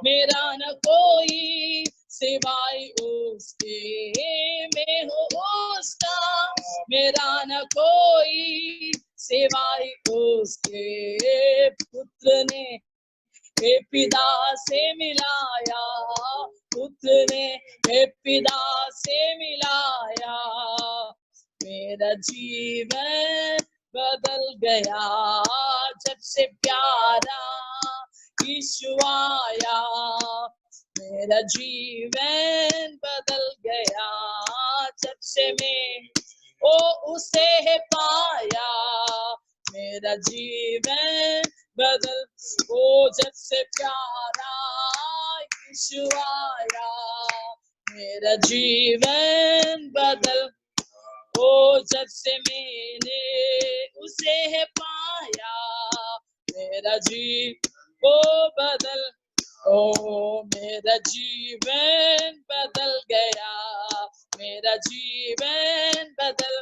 मेरा न कोई सिवाय उसके, मैं हूँ उसका, मेरा न कोई सिवाय उसके। पुत्र ने हे पिता से मिलाया, पुत्र ने हे पिता से मिलाया, मेरा जीवन बदल गया जब से प्यारा यीशु आया। मेरा जीवन बदल गया जब से मैं उसे है पाया। मेरा जीवन बदल जब से प्यारा यीशु आया। मेरा जीवन बदल जब से मैंने उसे है पाया। मेरा बदल मेरा जीवन बदल गया, मेरा जीवन बदल।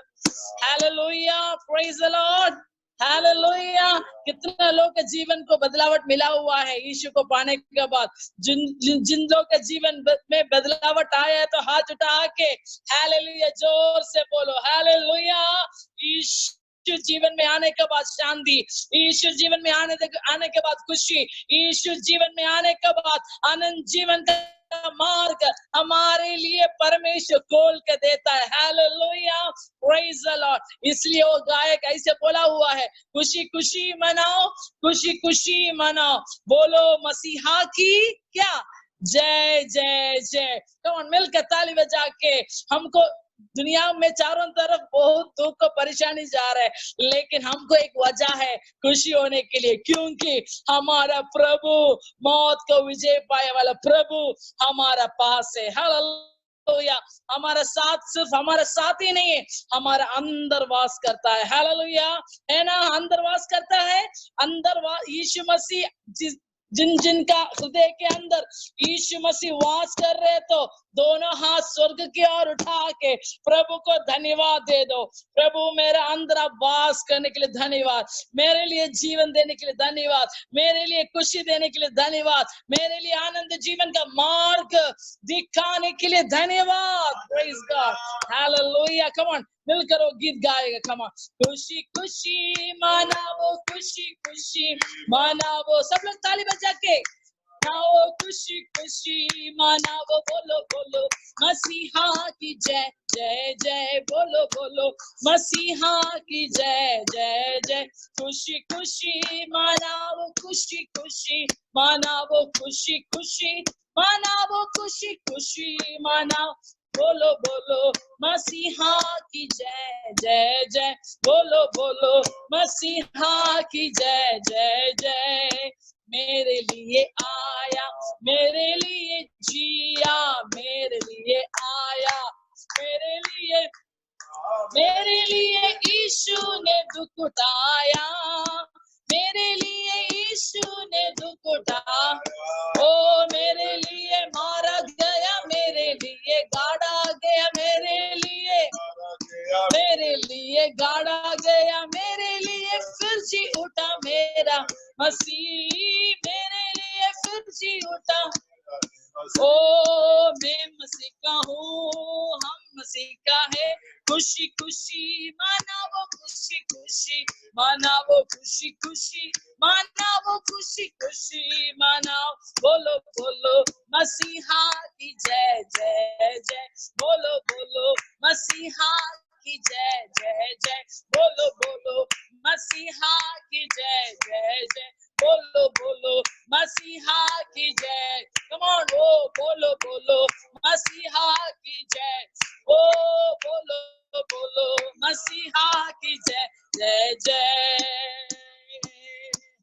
Hallelujah, praise the lord, hallelujah. कितना लोग के जीवन को बदलावट मिला हुआ है यीशु को पाने के बाद। जिन लोग के जीवन में बदलावट आया है तो हाथ उठा के हालेलुया जोर से बोलो हालेलुया। यीशु जीवन में आने के बाद शांति, यीशु जीवन में आने के बाद खुशी, यीशु जीवन में आने के बाद आनंद जीवन का मार्ग हमारे लिए परमेश्वर खोल के देता है। Hallelujah, praise the Lord. इसलिए वो गायक ऐसे बोला हुआ है, खुशी खुशी मनाओ, खुशी खुशी मनाओ, बोलो मसीहा की क्या जय जय जय। कौन मिलकर ताली बजा के हमको दुनिया में चारों तरफ बहुत दुख और परेशानी जा रहा है, लेकिन हमको एक वजह है खुशी होने के लिए, क्योंकि हमारा प्रभु मौत को विजय पाए वाला प्रभु हमारा पास है। हालेलुया, हमारा साथ सिर्फ हमारा साथ ही नहीं है, हमारा अंदर वास करता है। हालेलुया, है ना, अंदर वास करता है। अंदर यीशु मसीह जिनका हृदय के अंदर यीशु मसीह वास कर रहे, तो दोनों हाथ स्वर्ग की ओर उठा के प्रभु को धन्यवाद दे दो। प्रभु मेरा अंदर आप वास करने के लिए धन्यवाद, मेरे लिए जीवन देने के लिए धन्यवाद, मेरे लिए खुशी देने के लिए धन्यवाद, मेरे लिए आनंद जीवन का मार्ग दिखाने के लिए धन्यवाद। Praise God, hallelujah. Come on, मिलकर वो गीत गाएगा। कम ऑन, खुशी खुशी मनाओ, खुशी खुशी मनाओ, सब लोग ताली बजा के मनाओ, खुशी खुशी मनाओ, बोलो बोलो मसीहा की जय जय जय, बोलो बोलो मसीहा की जय जय जय। खुशी खुशी मनाओ, खुशी खुशी मनाओ, खुशी खुशी मनाओ, खुशी खुशी मनाओ, बोलो बोलो मसीहा की जय जय जय, बोलो बोलो मसीहा की जय जय जय। मेरे लिए आया, मेरे लिए जिया, मेरे लिए आया, मेरे लिए यीशु ने दुख उठाया, मेरे लिए यीशु ने दुख उठाया। ओ मेरे लिए मारा गया, मेरे लिए गाड़ा गया, मेरे लिए गाड़ा गया, मेरे लिए फिर जी उठा मेरा मसीह, मेरे लिए फिर जी उठा। ओ मैं मसीह का हूँ, हम मसीह का है, खुशी खुशी मनाओ, खुशी खुशी मनाओ, खुशी खुशी मनाओ, खुशी खुशी मनाओ, बोलो बोलो मसीहा की जय जय जय, बोलो बोलो मसीहा की जय जय जय, बोलो बोलो मसीहा की जय जय जय, बोलो बोलो मसीहा की जय। कम ऑन, ओ बोलो बोलो मसीहा की जय, ओ बोलो बोलो मसीहा की जय जय जय।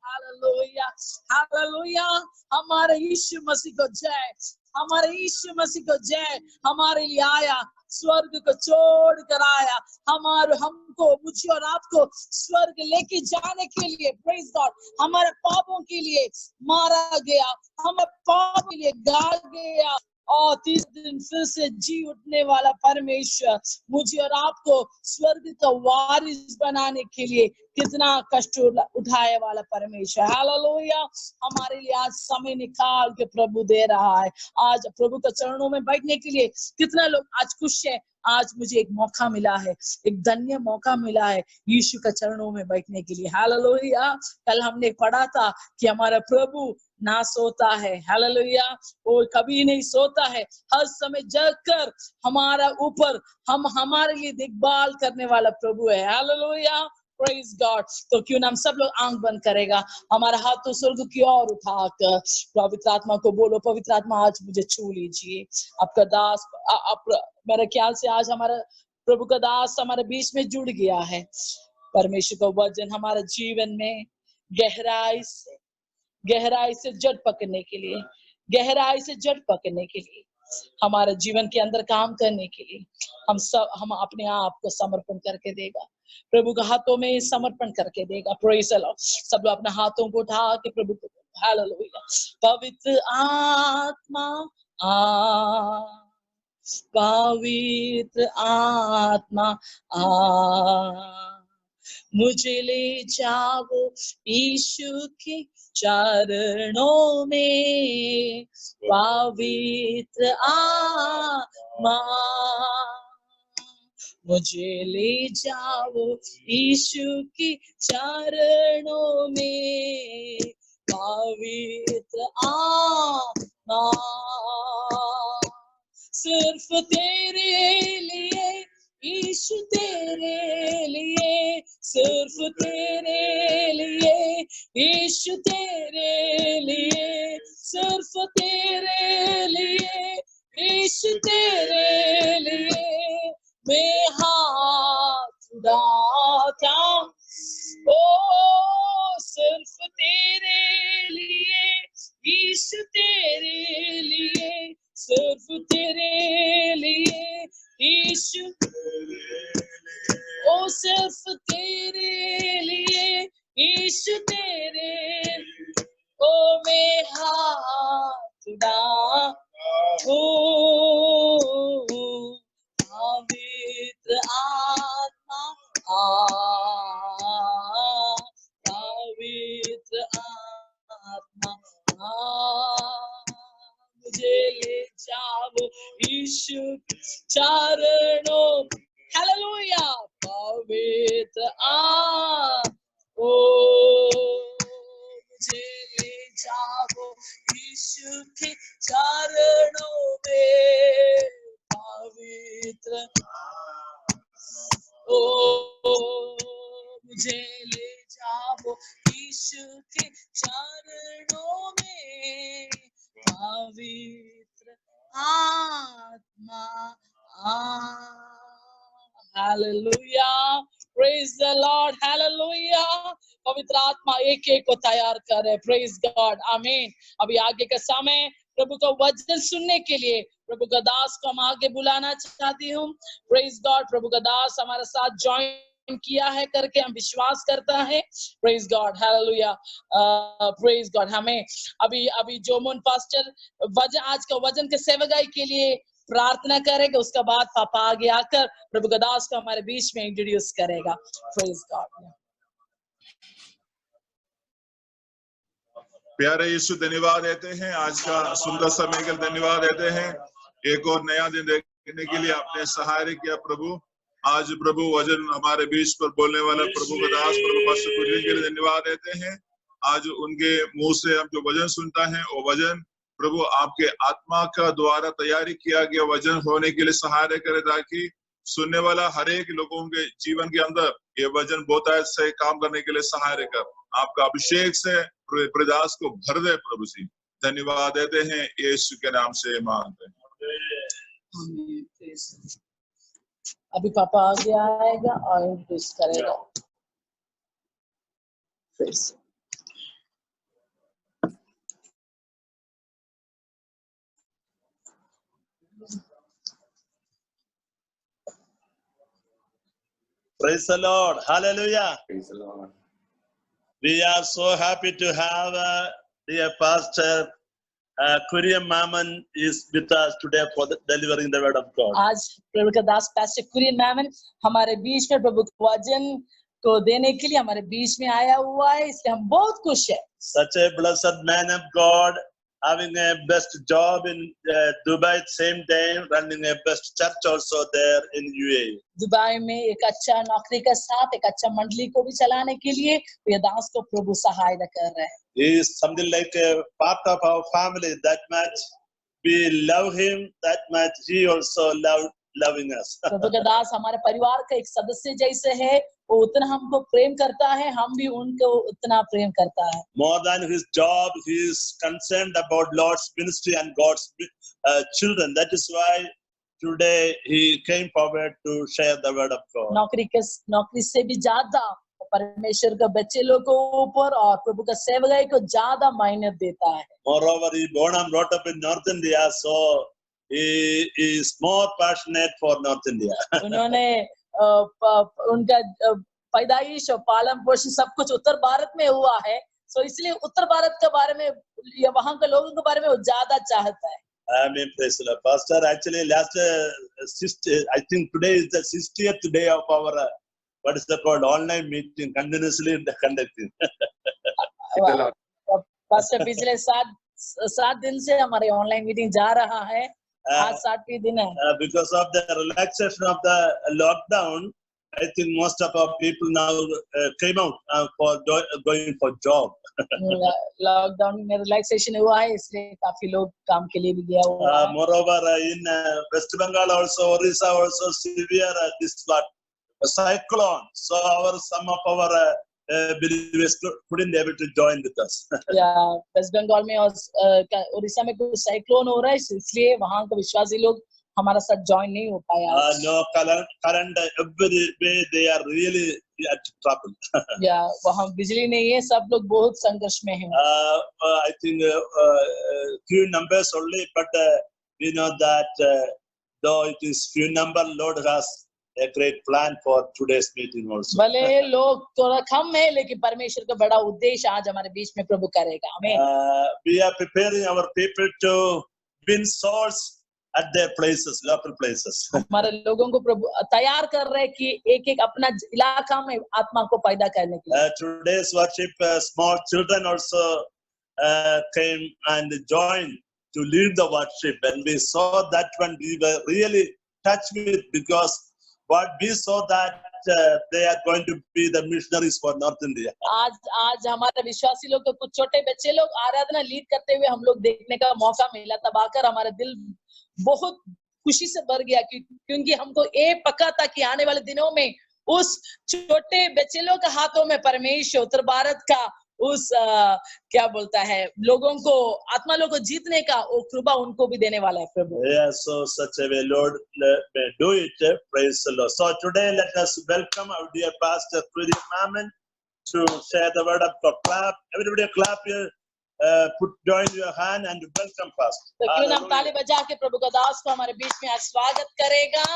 हालेलुया, हालेलुया, हमारे यीशु मसीह को जय, हमारे यीशु मसीह को जय। हमारे लिए आया, स्वर्ग को छोड़ कर आया, हमको, मुझे और आपको स्वर्ग लेके जाने के लिए। प्रेज गॉड, हमारे पापों के लिए मारा गया, हमारे पापों के लिए गा गया, और तीसरे दिन फिर से जी उठने वाला परमेश्वर मुझे और आपको स्वर्ग का वारिस बनाने के लिए कितना कष्ट उठाए वाला परमेश्वर। हालेलुया। हमारे लिए आज समय निकाल के प्रभु दे रहा है। आज प्रभु के चरणों में बैठने के लिए कितना लोग आज खुश है। आज मुझे एक मौका मिला है, एक धन्य मौका मिला है यीशु के चरणों में बैठने के लिए। हालेलुया। कल हमने पढ़ा था कि हमारा प्रभु ना सोता है। हालेलुया। वो कभी नहीं सोता है, हर समय जगकर हमारा ऊपर हमारे लिए देखभाल करने वाला प्रभु है। हालेलुया। Praise God. तो क्यों ना हम सब लोग आंख बंद करेगा, हमारा हाथ तो स्वर्ग की ओर उठाकर पवित्र आत्मा को बोलो, पवित्र आत्मा आज मुझे छू लीजिए। आपका दास मेरे ख्याल से आज हमारा प्रभु का दास हमारे बीच में जुड़ गया है। परमेश्वर का वचन हमारे जीवन में गहराई से जड़ पकड़ने के लिए, गहराई से जड़ पकड़ने के लिए, हमारे जीवन के अंदर काम करने के लिए हम अपने आप को समर्पण करके देगा, प्रभु के हाथों में समर्पण करके देगा। Praise the Lord. सब लोग अपने हाथों को उठा के प्रभु को हालेलुया। पवित्र आत्मा आ, पवित्र आत्मा आ, मुझे ले जाओ यीशु के चरणों में। पवित्र आत्मा मुझे ले जाओ यीशु के चरणों में। पवित्र आत्मा सिर्फ तेरे लिए यीशु, तेरे लिए, सिर्फ तेरे लिए यीशु, तेरे लिए, सिर्फ तेरे लिए यीशु, तेरे लिए मैं हाथ उठाता। ओ सिर्फ तेरे लिए यीशु, तेरे लिए, सिर्फ तेरे लिए यीशु, ओ सिर्फ तेरे लिए यीशु, तेरे ओ मैं हाथ उठाऊं। पवित्र आत्मा पवित्र आत्मा मुझे ले जाओ यीशु चरणों। हालेलुया। पवित्र ओ मुझे ले जाओ यीशु के चरणों में। पवित्र ओ मुझे ले जाओ यीशु के चरणों में। पवित्र आत्मा hallelujah. Praise the lord. Hallelujah. पवित्र आत्मा एक एक को तैयार करे। Praise God. आमीन। अभी आगे का समय प्रभु का वचन सुनने के लिए प्रभु का दास को हम आगे बुलाना चाहती हूँ। Praise God. प्रभु का दास हमारे साथ ज्वाइन किया है करके हम विश्वास करता है। Praise God. Hallelujah. Praise God. हमें अभी जोमन पास्टर आज का वचन के सेवकाई के लिए प्रार्थना करेगा। उसके बाद पापा आगे आकर प्रभु का दास को हमारे बीच में इंट्रोड्यूस करेगा। Praise God. प्यारे यीशु, धन्यवाद देते हैं आज का सुंदर समय के लिए धन्यवाद देते हैं। एक और नया दिन देखने के लिए आपने सहाय किया प्रभु। आज प्रभु वचन हमारे बीच पर बोलने वाला प्रभु का दास प्रभु पास्टर गुरलीन के लिए धन्यवाद देते हैं। आज उनके मुंह से हम जो वचन सुनता है वो वचन प्रभु आपके आत्मा का द्वारा तैयारी किया गया वचन होने के लिए सहाय करे, ताकि सुनने वाला हर एक लोगों के जीवन के अंदर ये वचन बहुत से काम करने के लिए सहाय कर आपका अभिषेक से प्रदास को भर दे प्रभु जी। धन्यवाद देते हैं यीशु के नाम से मांगते हैं। अभी पापा आगे आएगा और इंट्रोड्यूस करेगा। Praise the Lord. Hallelujah. Praise the Lord. We are so happy to have dear Pastor Kurian Mammon is with us today for delivering the word of God. आज प्रभु का दास पास्टर कुरियन मैमन हमारे बीच में प्रभु के वचन को देने के लिए हमारे बीच में आया हुआ है, इसलिए हम बहुत खुश हैं। Such a blessed man of God, having a best job in Dubai, same time running a best church also there in UAE. Dubai में एक अच्छा नौकरी के साथ एक अच्छा मंडली को भी चलाने के लिए ये दास को प्रभु सहायता कर रहे हैं। He is something like a part of our family. That much we love him. That much he also loving us. प्रभु का दास हमारे परिवार का एक सदस्य जैसे है, वो उतना हमको प्रेम करता है, हम भी उनको उतना प्रेम करता है। More than his job, he is concerned about Lord's ministry and God's children. That is why today he came forward to share the word of God. नौकरी से भी ज्यादा परमेश्वर का बच्चे लोग को ऊपर और प्रभु का सेवकाई को ज्यादा मायने देता है। Moreover, he born and brought up in North India, so he is more passionate for North India. उन्होंने उनका पैदाइश और पालन पोषण सब कुछ उत्तर भारत में हुआ है, सो इसलिए उत्तर भारत के बारे में या वहाँ के लोगों के बारे में वो ज्यादा चाहता है। Amen. Praise the Lord. Pastor, actually last I think today is the 60th day of our what is the called online meeting continuously conducting. Pastor पिछले 7 दिन से हमारे ऑनलाइन मीटिंग जा रहा है, आज 7वीं दिन है। Because of the relaxation of the lockdown, I think most of our people now came out for going for job. Lockdown में रिलैक्सेशन हुआ है, इसलिए काफी लोग काम के लिए भी गया हुआ है। Moreover, in West Bengal also, Orissa also severe this what cyclone. So some of our believers couldn't able to join with us. या वेस्ट बंगाल में और उड़ीसा में कुछ साइक्लोन हो रहा है, इसलिए वहाँ के विश्वासी लोग हमारा साथ ज्वाइन नहीं हो पाया। No current, every way they are really at trouble. या वहाँ बिजली नहीं है, सब लोग बहुत संघर्ष में हैं। I think few numbers only, but we know that though it is few number, Lord has a great plan for today's meeting also. भले लोग थोड़ा कम है, लेकिन परमेश्वर का बड़ा उद्देश्य आज हमारे बीच में प्रभु करेगा। आमीन। We are preparing our people to win souls at their places, local places. हमारे लोगों को प्रभु तैयार कर रहे हैं कि एक-एक अपना इलाका में आत्मा को पैदा करने के लिए। Today's worship, small children also came and joined to lead the worship, and we saw that one we were really touched with, because what we saw that they are going to be the missionaries for North India. आज हमारे विश्वासी लोग, कुछ छोटे बच्चे लोग आराधना lead करते हुए हम लोग देखने का मौका मिला, तब आकर हमारा दिल बहुत खुशी से भर गया, क्योंकि हमको ये पक्का था कि आने वाले दिनों में उस छोटे बच्चे लोग के हाथों में परमेश्वर उत्तर भारत का उस क्या बोलता है, लोगों को आत्मा लोगों को जीतने का वो कृपा उनको भी देने वाला है प्रभु। Yes, so such a way Lord may do it. Praise the Lord. So today let us welcome our dear Pastor Kurian Mammon to share the word of God. Clap, everybody clap here. Join your hand and welcome Pastor. तो क्यों ना हम ताली बजा के प्रभु का दास को हमारे बीच में आज स्वागत करेगा।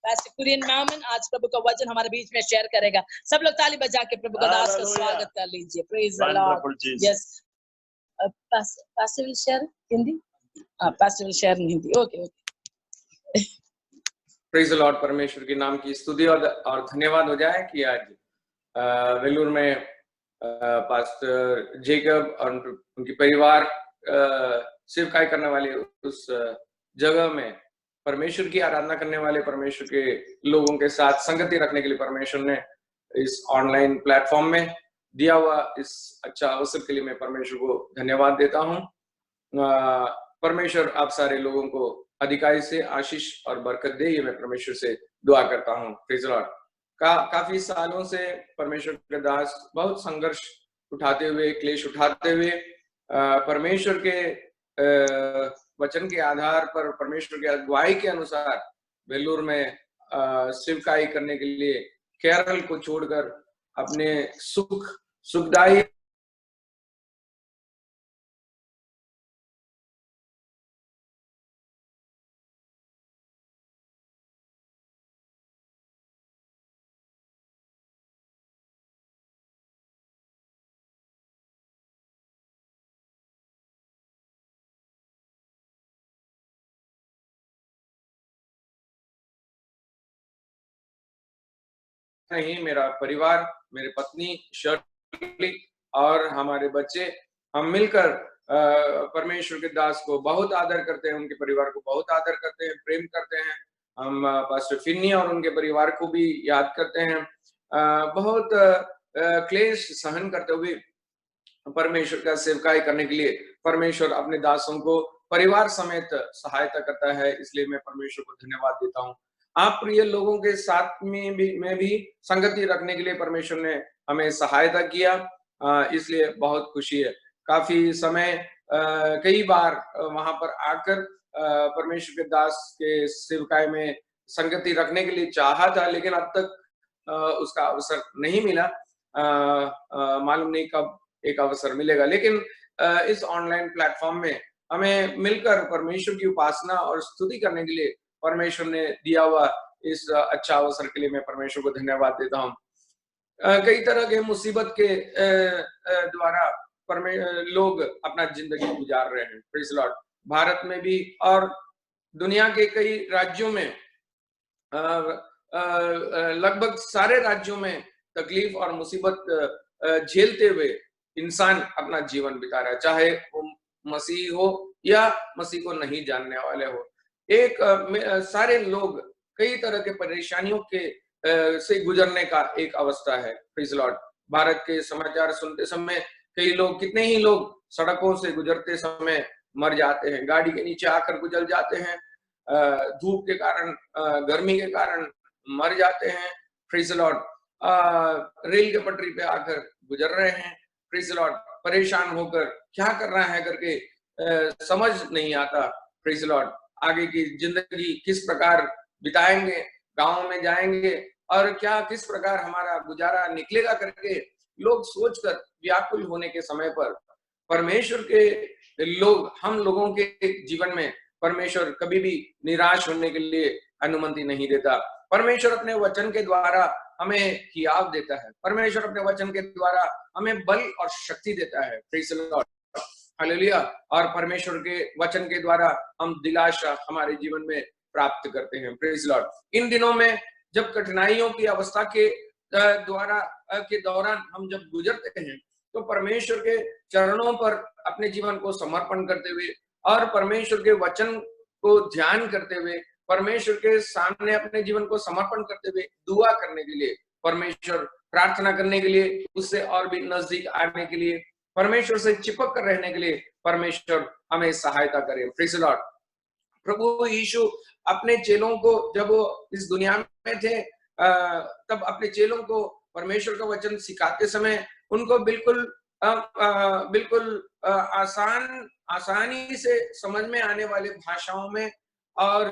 पास्टर कुरियन मैमन आज प्रभु का वचन हमारे बीच में शेयर करेगा। सब लोग ताली बजा के प्रभु का दास का स्वागत कर लीजिए। Praise the Lord. Yes, pastor will share Hindi, pastor will share Hindi. Okay okay. Praise the Lord. परमेश्वर के नाम की स्तुति और धन्यवाद हो जाए कि आज वेलूर में पास्टर जेकब और उनके परिवार सेवकाई करने वाले उस जगह में परमेश्वर की आराधना करने वाले परमेश्वर के लोगों के साथ संगति रखने के लिए परमेश्वर ने इस ऑनलाइन प्लेटफॉर्म में दिया हुआ इस अच्छा अवसर के लिए मैं परमेश्वर को धन्यवाद देता हूं। परमेश्वर आप सारे लोगों को अधिकारी से आशीष और बरकत दे, ये मैं परमेश्वर से दुआ करता हूं। Praise the Lord. काफी सालों से परमेश्वर के दास बहुत संघर्ष उठाते हुए, क्लेश उठाते हुए परमेश्वर के वचन के आधार पर, परमेश्वर के अगुवाई के अनुसार वेलूर में सेवकाई करने के लिए केरल को छोड़कर अपने सुखदायी नहीं, मेरा परिवार, मेरे पत्नी शर्ली और हमारे बच्चे, हम मिलकर परमेश्वर के दास को बहुत आदर करते हैं, उनके परिवार को बहुत आदर करते हैं, प्रेम करते हैं। हम पास्टर फिन्नी और उनके परिवार को भी याद करते हैं। बहुत क्लेश सहन करते हुए परमेश्वर का सेवकाई करने के लिए परमेश्वर अपने दासों को परिवार समेत सहायता करता है, इसलिए मैं परमेश्वर को धन्यवाद देता हूँ। आप प्रिय लोगों के साथ में भी संगति रखने के लिए परमेश्वर ने हमें सहायता किया, इसलिए बहुत खुशी है। काफी समय कई बार वहां पर आकर परमेश्वर के दास के सेवकाई में संगति रखने के लिए चाहा था, लेकिन अब तक उसका अवसर नहीं मिला। मालूम नहीं कब एक अवसर मिलेगा, लेकिन इस ऑनलाइन प्लेटफॉर्म में हमें मिलकर परमेश्वर की उपासना और स्तुति करने के लिए परमेश्वर ने दिया हुआ इस अच्छा अवसर के लिए मैं परमेश्वर को धन्यवाद देता हूँ। कई तरह के मुसीबत के द्वारा लोग अपना जिंदगी गुजार रहे हैं, प्रेज़ लॉर्ड। भारत में भी और दुनिया के कई राज्यों में, लगभग सारे राज्यों में तकलीफ और मुसीबत झेलते हुए इंसान अपना जीवन बिता रहा है, चाहे वो मसीह हो या मसीह को नहीं जानने वाले हो। सारे लोग कई तरह के परेशानियों के से गुजरने का एक अवस्था है, प्रेज़ लॉर्ड। भारत के समाचार सुनते समय कई लोग, कितने ही लोग सड़कों से गुजरते समय मर जाते हैं, गाड़ी के नीचे आकर गुजर जाते हैं, धूप के कारण, गर्मी के कारण मर जाते हैं, प्रेज़ लॉर्ड। रेल के पटरी पे आकर गुजर रहे हैं, प्रेज़ लॉर्ड। परेशान होकर क्या करना है करके समझ नहीं आता, प्रेज़ लॉर्ड। आगे की जिंदगी किस प्रकार बिताएंगे, गांव में जाएंगे और क्या किस प्रकार हमारा गुजारा निकलेगा करके लोग सोचकर व्याकुल होने के समय पर परमेश्वर के लोग, हम लोगों के जीवन में परमेश्वर कभी भी निराश होने के लिए अनुमति नहीं देता। परमेश्वर अपने वचन के द्वारा हमें हियाव देता है, परमेश्वर अपने वचन के द्वारा हमें बल और शक्ति देता है, प्रेज़ लॉर्ड, हालेलुया। और परमेश्वर के वचन के द्वारा हम दिलासा हमारे जीवन में प्राप्त करते हैं, प्रेज़ लॉर्ड। इन दिनों में जब कठिनाइयों की अवस्था के दौरान हम जब गुजरते हैं, तो परमेश्वर के चरणों पर अपने जीवन को समर्पण करते हुए और परमेश्वर के वचन को ध्यान करते हुए, परमेश्वर के सामने अपने जीवन को समर्पण करते हुए दुआ करने के लिए, परमेश्वर प्रार्थना करने के लिए, उससे और भी नजदीक आने के लिए, परमेश्वर से चिपक कर रहने के लिए परमेश्वर हमें सहायता करे, प्रेज़ लॉर्ड। प्रभु यीशु अपने चेलों को, जब वो इस दुनिया में थे, तब अपने चेलों को परमेश्वर का वचन सिखाते समय उनको बिल्कुल आसानी से समझ में आने वाले भाषाओं में और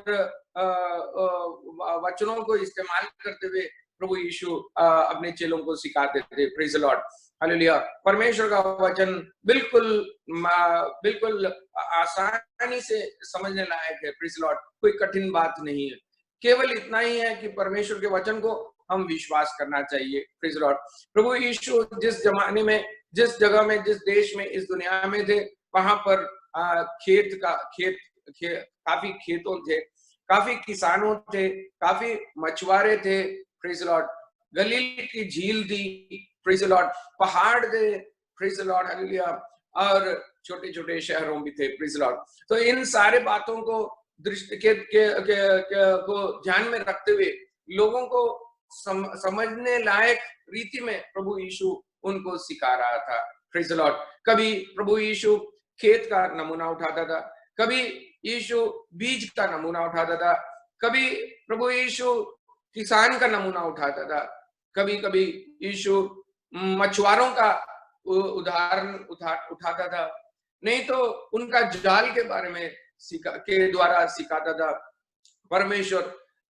वचनों को इस्तेमाल करते हुए प्रभु यीशु अपने चेलों को सिखाते थे, प्रेज़ लॉर्ड, हालेलुया। परमेश्वर का वचन बिल्कुल आसानी से समझने लायक है, प्रेज़ लॉर्ड। कोई कठिन बात नहीं है, केवल इतना ही है कि परमेश्वर के वचन को हम विश्वास करना चाहिए, प्रेज़ लॉर्ड। प्रभु यीशु जिस जमाने में, जिस जगह में, जिस देश में, इस दुनिया में थे, वहां पर काफी खेतों थे, काफी किसानों थे, काफी मछुआरे थे, प्रेज़ लॉर्ड। गलील की झील थी, प्रेज़ लॉर्ड। पहाड़ थे, प्रेज़ लॉर्ड, हालेलुया। और छोटे छोटे शहरों भी थे, प्रेज़ लॉर्ड। तो इन सारे बातों को को ध्यान में रखते हुए लोगों को समझने लायक रीति में प्रभु यीशु उनको सिखा रहा था, प्रेज़ लॉर्ड। कभी प्रभु यीशु खेत का नमूना उठाता था, कभी यीशु बीज का नमूना उठाता था, कभी प्रभु यीशु किसान का नमूना उठाता था, कभी कभी यीशु मछुआरों का उदाहरण उठाता था, नहीं तो उनका जाल के बारे में द्वारा सिखाता था। परमेश्वर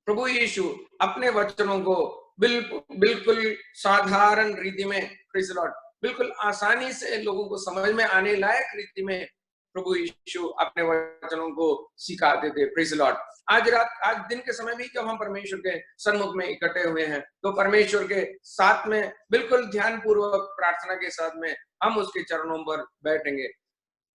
प्रभु यीशु अपने वचनों को बिल्कुल साधारण रीति में, प्रेज़ लॉर्ड, बिल्कुल आसानी से लोगों को समझ में आने लायक रीति में प्रभु यीशु अपने वचनों को सिखाते थे, प्रेज़ लॉर्ड। आज दिन के समय भी जब हम परमेश्वर के सन्मुख में इकट्ठे हुए हैं, तो परमेश्वर के साथ में बिल्कुल ध्यान पूर्वक प्रार्थना के साथ में हम उसके चरणों पर बैठेंगे।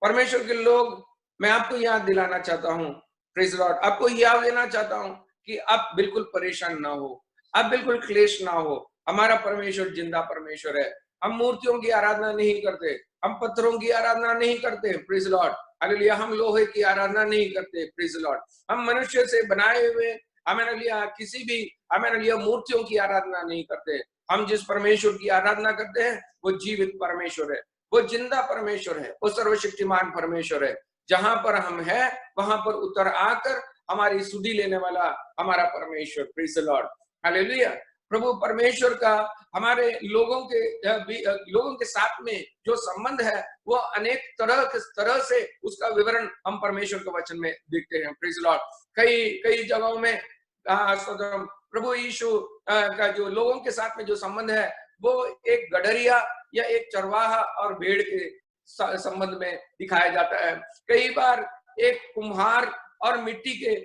परमेश्वर के लोग, मैं आपको याद दिलाना चाहता हूँ, प्रेज़ लॉर्ड, आपको याद देना चाहता हूँ कि आप बिल्कुल परेशान ना हो, आप बिल्कुल क्लेश ना हो, हमारा परमेश्वर जिंदा परमेश्वर है। हम मूर्तियों की आराधना नहीं करते, हम पत्थरों की आराधना नहीं करते, प्रेज लॉर्ड, हालेलुया, हम लोहे की आराधना नहीं करते, प्रेज लॉर्ड, हम मनुष्य से बनाए हुए हालेलुया किसी भी हालेलुया मूर्तियों की आराधना नहीं करते। हम जिस परमेश्वर की आराधना करते हैं वो जीवित परमेश्वर है, वो जिंदा परमेश्वर है, वो सर्वशक्तिमान परमेश्वर है। जहां पर हम हैं वहां पर उतर आकर हमारी सुधि लेने वाला हमारा परमेश्वर, प्रेज द लॉर्ड, हालेलुया। प्रभु परमेश्वर का हमारे लोगों के साथ में जो संबंध है वो अनेक तरह से उसका विवरण हम परमेश्वर के वचन में देखते हैं, प्रेज द लॉर्ड। कई जगहों में प्रभु यीशु का जो लोगों के साथ में जो संबंध है वो एक गडरिया या एक चरवाहा और भेड़ के संबंध में दिखाया जाता है। कई बार एक कुम्हार और मिट्टी के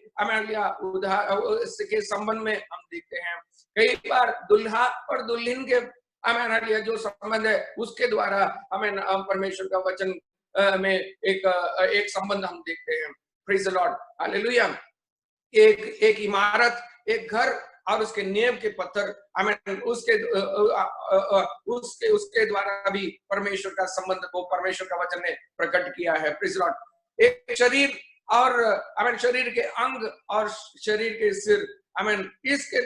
के संबंध में हम देखते हैं। कई बार दुल्हा और दुल्हन के जो संबंध है उसके द्वारा हमें परमेश्वर का वचन में एक संबंध हम देखते हैं, प्रेज द लॉर्ड, हालेलुया। एक इमारत, एक घर और उसके नींव के पत्थर, उसके द्वारा भी परमेश्वर का संबंध को परमेश्वर का वचन ने प्रकट किया है, प्रेज द लॉर्ड। एक शरीर और शरीर के अंग और शरीर के सिर, इसके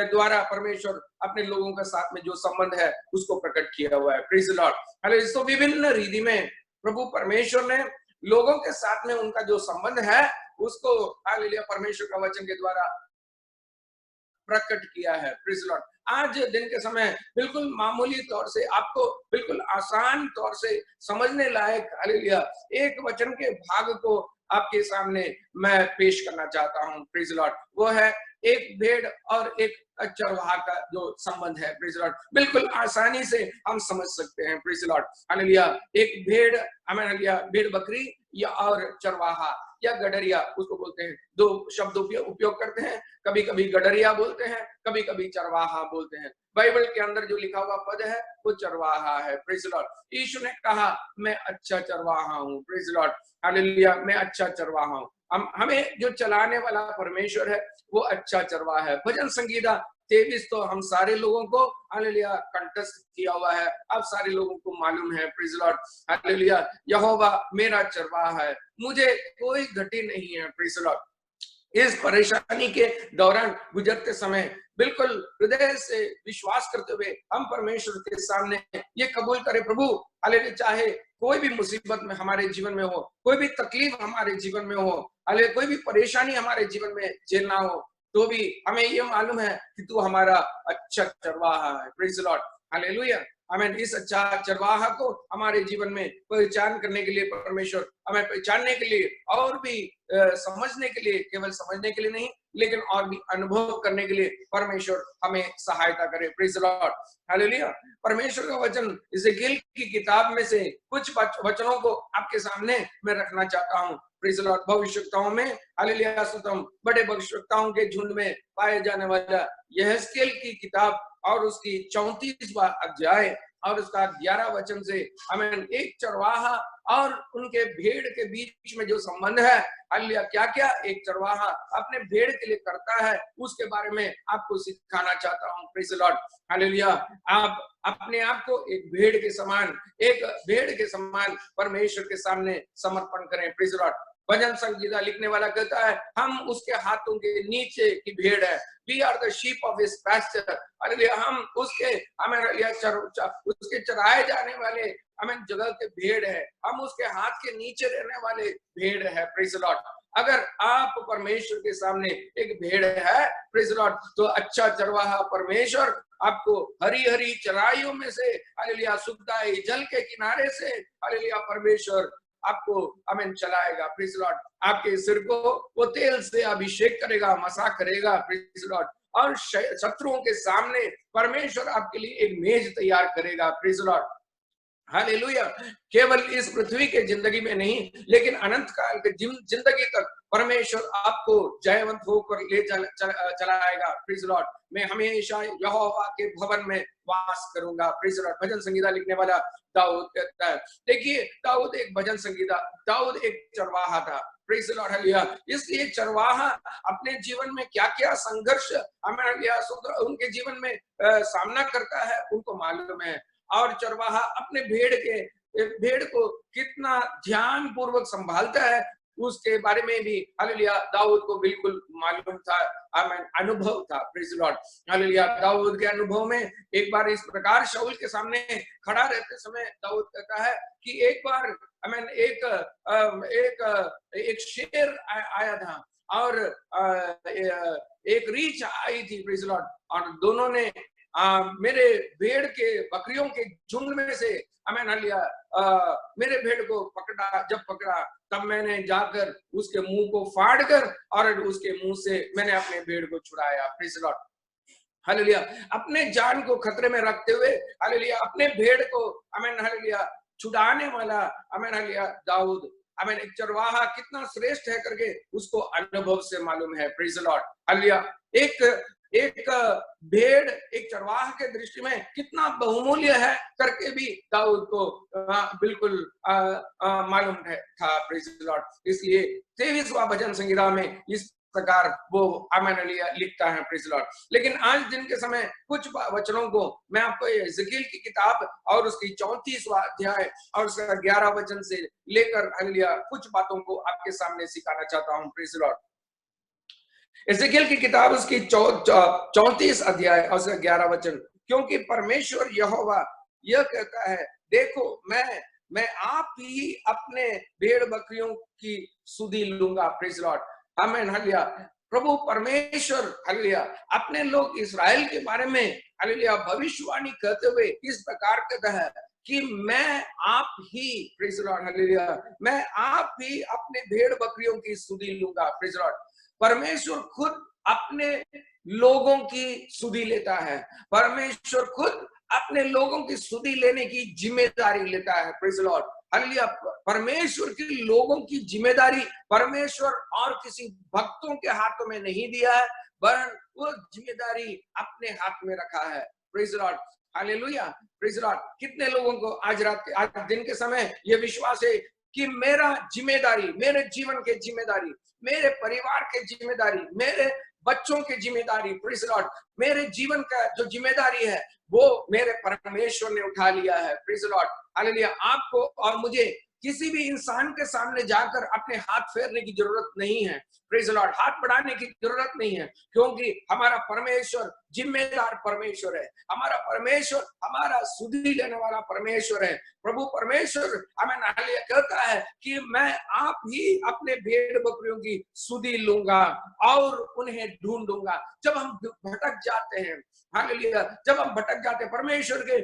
द्वारा परमेश्वर अपने लोगों के साथ में जो संबंध है उसको प्रकट किया हुआ है, प्रेज द लॉर्ड, हालेलुया। तो विभिन्न रीति में प्रभु परमेश्वर ने लोगों के साथ में उनका जो संबंध है उसको हालेलुया परमेश्वर का वचन के द्वारा प्रकट किया है, प्रेज द लॉर्ड। आज दिन के समय बिल्कुल मामूली तौर से आपको बिल्कुल आसान तौर से समझने लायक हालेलुया एक वचन के भाग को आपके सामने मैं पेश करना चाहता हूं, प्रेज द लॉर्ड। वो है एक भेड़ और एक चरवाहा का जो संबंध है, प्रेज द लॉर्ड, बिल्कुल आसानी से हम समझ सकते हैं, प्रेज द लॉर्ड, हालेलुया। एक भेड़ भेड़ बकरी या और चरवाहा या गडरिया उसको बोलते हैं, दो शब्द उपयोग करते हैं, कभी कभी गडरिया बोलते हैं, कभी कभी चरवाहा बोलते हैं। बाइबल के अंदर जो लिखा हुआ पद है वो चरवाहा है, प्रेज द लॉर्ड। यीशु ने कहा मैं अच्छा चरवाहा हूँ, प्रेज द लॉर्ड, हालेलुया, मैं अच्छा चरवाहा हूँ। हमें जो चलाने वाला परमेश्वर है वो अच्छा चरवाहा है। भजन संगीता 23 तो हम सारे लोगों को हालेलुया कंठस्थ किया हुआ है, अब सारे लोगों को मालूम है, प्रेज द लॉर्ड, हालेलुया। यहोवा मेरा चरवाहा है, मुझे कोई घटी नहीं है, प्रेज द लॉर्ड। इस परेशानी के दौरान गुजरते समय बिल्कुल हृदय से विश्वास करते हुए हम परमेश्वर के सामने ये कबूल करें, प्रभु हालेलुया, चाहे कोई भी मुसीबत में हमारे जीवन में हो, कोई भी तकलीफ हमारे जीवन में हो, हालेलुया, कोई भी परेशानी हमारे जीवन में झेलना हो, तो भी हमें ये मालूम है कि तू हमारा अच्छा चरवाहा है, प्रेज द लॉर्ड, हालेलुया। हमें इस अच्छा चरवाहा को हमारे जीवन में पहचान करने के लिए परमेश्वर हमें पहचानने के लिए और भी समझने के लिए, केवल समझने के लिए नहीं लेकिन और भी अनुभव करने के लिए परमेश्वर हमें सहायता करे, प्रेज द लॉर्ड, हालेलुया। परमेश्वर का वचन इज़ेकिएल की किताब में से कुछ वचनों को आपके सामने मैं रखना चाहता हूँ, प्रेज द लॉर्ड। भविष्यवक्ताओं में हालेलुया बड़े भविष्यवक्ताओं के झुंड में पाए जाने वाला यहेजकेल की किताब और उसकी 34वां अध्याय और उसका 11 वचन से हमें एक चरवाहा और उनके भेड़ के बीच में जो संबंध है, हालेलुया, क्या क्या एक चरवाहा अपने भेड़ के लिए करता है उसके बारे में आपको सिखाना चाहता हूँ, प्रेज द लॉर्ड, हालेलुया। आप अपने आप को एक भेड़ के समान परमेश्वर के सामने समर्पण करें, प्रेज द लॉर्ड। भजन संगीता लिखने वाला कहता है हम उसके हाथों के नीचे की भेड़ है, we are the sheep of his pasture, hallelujah, हम उसके चराए जाने वाले हमें जगह के भेड़ है, हम उसके हाथ के नीचे रहने वाले भेड़ है, प्रेज द लॉर्ड। अगर आप परमेश्वर के सामने एक भेड़ है, प्रेज द लॉर्ड, तो अच्छा चरवाहा परमेश्वर आपको हरी हरी चराइयों में से हालेलुया सुखदाई जल के किनारे से हालेलुया परमेश्वर आपको हमें चलाएगा, प्रेज द लॉर्ड। आपके सिर को वो तेल से अभिषेक करेगा, मसा करेगा, प्रेज द लॉर्ड। और शत्रुओं के सामने परमेश्वर आपके लिए एक मेज तैयार करेगा, प्रेज द लॉर्ड। हालेलुया। केवल इस पृथ्वी के जिंदगी में नहीं, लेकिन अनंत काल के जिंदगी तक परमेश्वर आपको जयवंत होकर ले चलाएगा। Praise Lord. मैं हमेशा यहोवा के भवन में वास करूंगा। Praise Lord. भजन संगीता लिखने वाला दाऊद कहता है। देखिए, दाऊद एक भजन संगीता, दाऊद एक चरवाहा था। Praise Lord. हालेलुया। इसलिए चरवाहा अपने जीवन में क्या-क्या संघर्ष उनके जीवन में सामना करता है, उनको मालूम है। और चरवाहा अपने भेड़ को कितना ध्यान पूर्वक संभालता है, उसके बारे में भी हालेलुया दाऊद को बिल्कुल मालूम था। आमीन। अनुभव था। Praise Lord. हालेलुया। दाऊद के अनुभव में एक बार इस प्रकार शाऊल के सामने खड़ा रहते समय दाऊद कहता है कि एक बार आमीन एक शेर आया था और एक रीछ आई थी। Praise Lord. और दोनों ने मेरे भेड़ के बकरियों के झुंड में से आमीन हालेलुया मेरे भेड़ को पकड़ा तब मैंने जाकर उसके मुंह को फाड़ कर और उसके मुंह से मैंने अपने भेड़ को छुड़ाया। Praise Lord. हालेलुया। अपने जान को खतरे में रखते हुए हालेलुया अपने भेड़ को आमीन हालेलुया छुड़ाने वाला आमीन हालेलुया दाऊद आमीन एक चरवाहा कितना श्रेष्ठ है करके उसको अनुभव से मालूम है। Praise Lord. हालेलुया। एक भेड़ एक चरवाहा के दृष्टि में कितना बहुमूल्य है करके भी दाऊद को बिल्कुल मालूम था। Praise Lord. इसलिए 23वां भजन संगीता में इस प्रकार वो आमीन हालेलुया लिखता है। Praise Lord. लेकिन आज दिन के समय कुछ वचनों को मैं आपको एजेकिएल की किताब और उसकी 34वां अध्याय और उसका 11 वचन से लेकर हालेलुया कुछ बातों को आपके सामने सिखाना चाहता हूं। Praise Lord. एजेकिएल की किताब उसकी 34 अध्याय और उसका 11 वचन। क्योंकि परमेश्वर यहोवा यह कहता है, देखो मैं आप ही अपने भेड़ बकरियों की सुधि लूंगा। Praise Lord. आमीन हालेलुया। प्रभु परमेश्वर हालेलुया अपने लोग इस्राएल के बारे में हालेलुया भविष्यवाणी करते हुए इस प्रकार कहता है कि मैं आप ही प्रेज़ लॉर्ड हालेलुया मैं आप ही अपने भेड़ बकरियों की सुधि लूंगा। Praise Lord. परमेश्वर खुद अपने लोगों की सुधि लेता है। परमेश्वर खुद अपने लोगों की सुधि लेने की जिम्मेदारी लेता है। Praise Lord. हालेलुया। परमेश्वर के लोगों की जिम्मेदारी परमेश्वर और किसी भक्तों के हाथों में नहीं दिया है, वरन वो जिम्मेदारी अपने हाथ में रखा है। Praise Lord. Hallelujah. Praise Lord. कितने लोगों को आज दिन के समय ये विश्वास है कि मेरा जिम्मेदारी, मेरे जीवन के जिम्मेदारी, मेरे परिवार के जिम्मेदारी, मेरे बच्चों की जिम्मेदारी, प्रेज़ लॉर्ड, मेरे जीवन का जो जिम्मेदारी है वो मेरे परमेश्वर ने उठा लिया है। Praise Lord. हालेलुया। आपको और मुझे किसी भी इंसान के सामने जाकर अपने हाथ फेरने की जरूरत नहीं है। Praise Lord. हाथ बढ़ाने की जरूरत नहीं है, क्योंकि हमारा परमेश्वर जिम्मेदार परमेश्वर है। हमारा परमेश्वर हमारा सुधि लेने वाला परमेश्वर है। प्रभु परमेश्वर आमीन हालेलुया कहता है कि मैं आप ही अपने भेड़ बकरियों की सुधि लूंगा और उन्हें ढूंढूंगा। जब हम भटक जाते हैं हालेलुया जब हम भटक जाते हैं, परमेश्वर के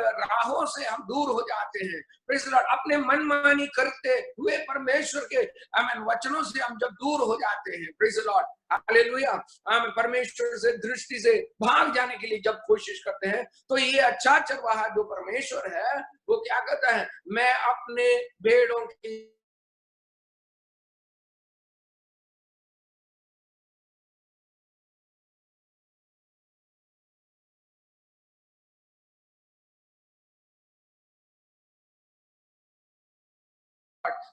राहों से हम दूर हो जाते हैं, प्रेज़ लॉर्ड, अपने मनमानी करते हुए परमेश्वर के आमीन वचनों से हम जब दूर हो जाते हैं, प्रेज़ लॉर्ड, हालेलुया, हम परमेश्वर से दृष्टि से भाग जाने के लिए जब कोशिश करते हैं, तो ये अच्छा चरवाहा जो परमेश्वर है वो क्या कहता है, मैं अपने भेड़ों की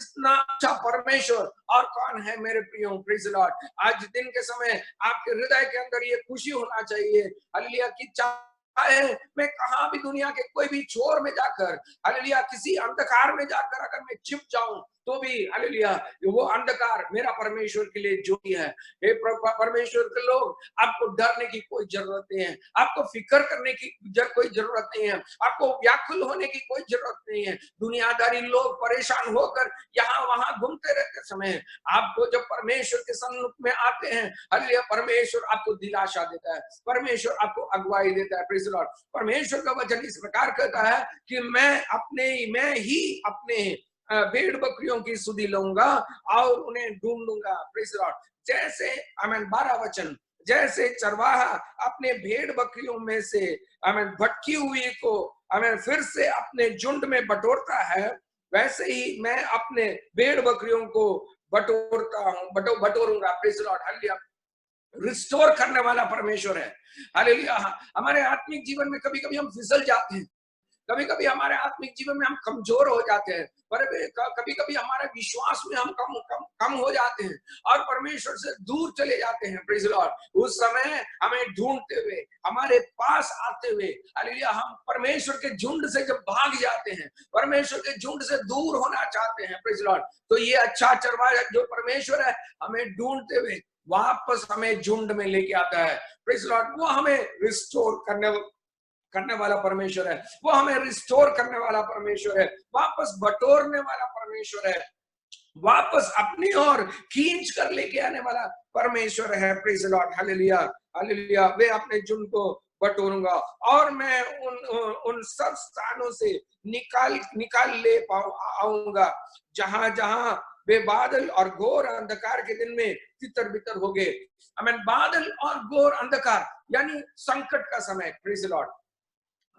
इतना अच्छा परमेश्वर और कौन है मेरे प्रियो। Praise Lord. आज दिन के समय आपके हृदय के अंदर ये खुशी होना चाहिए हालेलुया कि चाहे मैं कहां भी दुनिया के कोई भी छोर में जाकर हालेलुया किसी अंधकार में जाकर अगर मैं छिप जाऊं तो भी हालेलुया वो अंधकार मेरा परमेश्वर के लिए ज्योति है। हे परमेश्वर के लोग, आपको डरने की कोई जरूरत नहीं है, आपको फिक्र करने की कोई जरूरत नहीं है, आपको व्याकुल होने की कोई जरूरत नहीं है। दुनियादारी लोग परेशान होकर यहाँ वहां घूमते रहते समय आपको जब परमेश्वर के सन्मुख में आते हैं हालेलुया परमेश्वर आपको दिलासा देता है, परमेश्वर आपको अगुवाई देता है। Praise Lord. परमेश्वर का वचन इस प्रकार कहता है कि मैं ही अपने भेड़ बकरियों की सुधि लूंगा और उन्हें ढूंढूंगा। Praise Lord. जैसे आमीन 12 वचन जैसे चरवाहा अपने भेड़ बकरियों में से आमीन भटकी हुई को आमीन फिर से अपने झुंड में बटोरता है, वैसे ही मैं अपने भेड़ बकरियों को बटोरूंगा। Praise the lord, hallelujah. Restore करने वाला परमेश्वर है, हालेलुया। हमारे आत्मिक जीवन में कभी कभी हम फिसल जाते हैं, कभी कभी हमारे आत्मिक जीवन में हम कमजोर हो जाते हैं, पर कभी कभी हमारे विश्वास में हम कम हो जाते हैं और परमेश्वर से दूर चले जाते हैं। प्रेज़ द लॉर्ड, उस समय हमें ढूंढते हुए, हमारे पास आते हुए, हालेलुया, हम परमेश्वर के झुंड से जब भाग जाते हैं, परमेश्वर के झुंड से दूर होना चाहते हैं, प्रेज़ द लॉर्ड, तो ये अच्छा चरवाहा जो परमेश्वर है हमें ढूंढते हुए वापस हमें झुंड में लेके आता है। प्रेज़ द लॉर्ड, वो हमें रिस्टोर करने वाला परमेश्वर है, वो हमें रिस्टोर करने वाला परमेश्वर है, वापस बटोरने वाला परमेश्वर है, वापस अपनी ओर खींच कर लेके आने वाला परमेश्वर है। Praise the lord, hallelujah, hallelujah. वे अपने झुंड को बटोरूंगा और मैं उन सब स्थानों से निकाल ले आऊंगा जहां जहां वे बादल और घोर अंधकार के दिन में तितर बितर हो गए। आमीन। बादल और घोर अंधकार यानी संकट का समय। Praise the lord,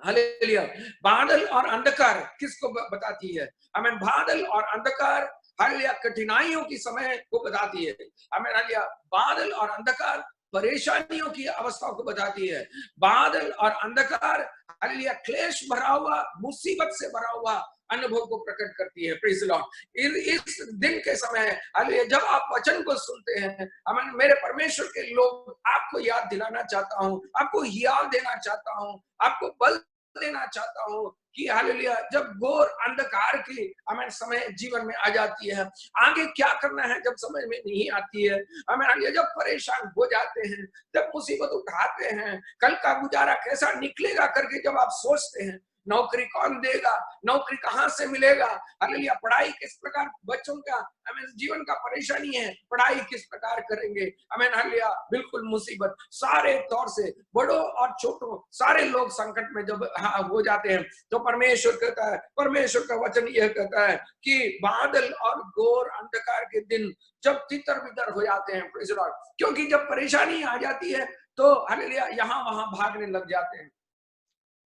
hallelujah. बादल और अंधकार किसको बताती है? आमीन। बादल और अंधकार, हालेलुया, कठिनाइयों की समय को बताती है। आमीन, हालेलुया। बादल और अंधकार परेशानियों की अवस्थाओं को बताती है। बादल और अंधकार, हालेलुया, क्लेश भरा हुआ, मुसीबत से भरा हुआ अनुभव को प्रकट करती है। प्रेज़ द लॉर्ड, इस दिन के समय, हालेलुया, जब आप वचन को सुनते हैं, आमीन, मेरे परमेश्वर के लोग, आपको याद दिलाना चाहता हूं, आपको हियाव देना चाहता हूं, आपको बल देना चाहता हूं कि हालेलुया, जब घोर अंधकार की हमें समय जीवन में आ जाती है, आगे क्या करना है जब समझ में नहीं आती है, हमें हालेलुया, जब परेशान हो जाते हैं, जब मुसीबत उठाते हैं, कल का गुजारा कैसा निकलेगा करके जब आप सोचते हैं, नौकरी कौन देगा, नौकरी कहां से मिलेगा, हालेलुया, पढ़ाई किस प्रकार, बच्चों का हमें जीवन का परेशानी है, पढ़ाई किस प्रकार करेंगे, हमें हालेलुया, बिल्कुल मुसीबत, सारे तौर से बड़ों और छोटों सारे लोग संकट में जब हो जाते हैं, तो परमेश्वर कहता है, परमेश्वर का वचन यह कहता है कि बादल और घोर अंधकार के दिन जब तितर बितर हो जाते हैं, प्रेज़ द लॉर्ड, क्योंकि जब परेशानी आ जाती है तो हालेलुया यहाँ वहां भागने लग जाते हैं।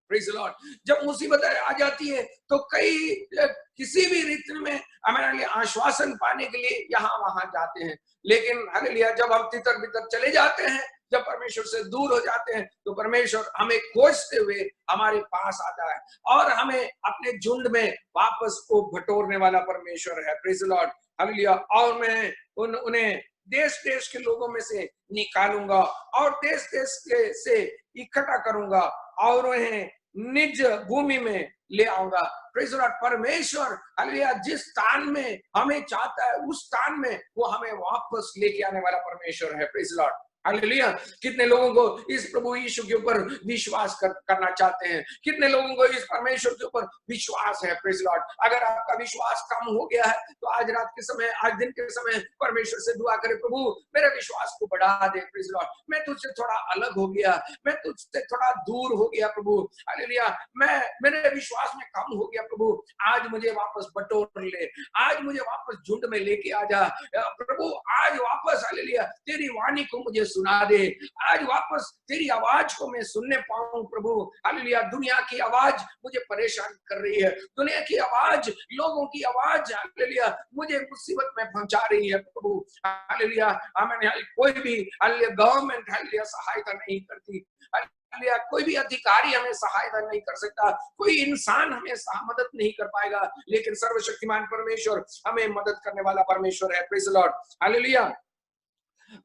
प्रेज़ द लॉर्ड, जब मुसीबत आ जाती है तो किसी भी रीति में हमारे लिए आश्वासन पाने के लिए यहाँ वहां जाते हैं, लेकिन हालेलुया, जब हम तितर बितर चले जाते हैं, जब परमेश्वर से दूर हो जाते हैं, तो परमेश्वर हमें खोजते हुए हमारे पास आता है और हमें अपने झुंड में वापस को बटोरने वाला परमेश्वर है। Praise the lord, hallelujah. और मैं उन्हें देश देश के लोगों में से निकालूंगा और देश देश से इकट्ठा करूंगा और उन्हें निज भूमि में ले आऊंगा। प्रेज़ द लॉर्ड, परमेश्वर हालेलुया जिस स्थान में हमें चाहता है उस स्थान में वो हमें वापस लेके आने वाला परमेश्वर है। Praise the lord, hallelujah. कितने लोगों को इस प्रभु यीशु के ऊपर विश्वास करना चाहते हैं? कितने लोगों को इस परमेश्वर के ऊपर विश्वास है? प्रेज़ द लॉर्ड, अगर आपका विश्वास कम हो गया है तो आज रात के समय, आज दिन के समय परमेश्वर से दुआ करें, प्रभु मेरे विश्वास को बढ़ा दे। प्रेज़ द लॉर्ड, मैं तुझसे थोड़ा अलग हो गया, मैं तुझसे थोड़ा दूर हो गया प्रभु, हालेलुया, मैं मेरे विश्वास में कम हो गया प्रभु, आज मुझे वापस बटोर ले, आज मुझे वापस झुंड में लेके आ जा प्रभु, आज वापस हालेलुया तेरी वाणी को मुझे सुना दे, आज वापस तेरी आवाज को मैं सुनने पाऊं प्रभु, हालेलुया। दुनिया की आवाज मुझे परेशान कर रही है, दुनिया की आवाज, लोगों की आवाज हालेलुया मुझे मुसीबत में पहुंचा रही है प्रभु, हालेलुया। आमीन। कोई भी हालेलुया गवर्नमेंट हालेलुया सहायता नहीं करती, हालेलुया कोई भी अधिकारी हमें सहायता नहीं कर सकता, कोई इंसान हमें मदद नहीं कर पाएगा, लेकिन सर्वशक्तिमान परमेश्वर हमें मदद करने वाला परमेश्वर है। Praise the lord, hallelujah.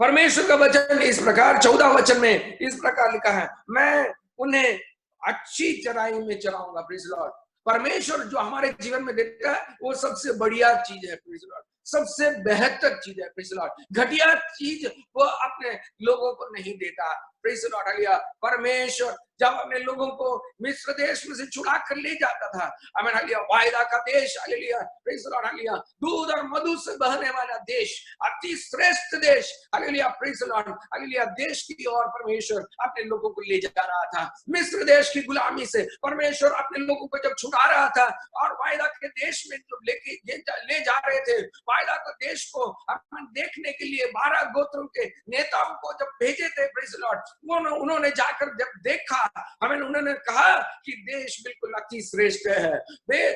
परमेश्वर का वचन इस प्रकार 14 वचन में इस प्रकार लिखा है, मैं उन्हें अच्छी चराई में चराऊंगा। प्रेज़ द लॉर्ड, परमेश्वर जो हमारे जीवन में देता है वो सबसे बढ़िया चीज है। प्रेज़ द लॉर्ड, सबसे बेहतर चीज है। प्रेज़ द लॉर्ड, घटिया चीज वो अपने लोगों को नहीं देता। Praise the lord, hallelujah. परमेश्वर जब अपने लोगों को मिस्र देश में से छुड़ा कर ले जाता था, आमीन, हालेलुया, वायदा का देश, hallelujah, praise the lord, hallelujah, दूध और मधु से बहने वाला देश, अति श्रेष्ठ देश, hallelujah, praise the lord, hallelujah, देश की ओर परमेश्वर अपने लोगों को ले जा रहा था। मिस्र देश की गुलामी से परमेश्वर अपने लोगों को जब छुड़ा रहा था और वायदा के देश में जब ले जा रहे थे, वायदा को देश को हम देखने के लिए 12 गोत्रों के नेताओं को जब भेजे थे, प्रेज द लॉर्ड, उन्होंने जाकर जब देखा, हमें उन्होंने कहा कि देश बिल्कुल अति श्रेष्ठ है,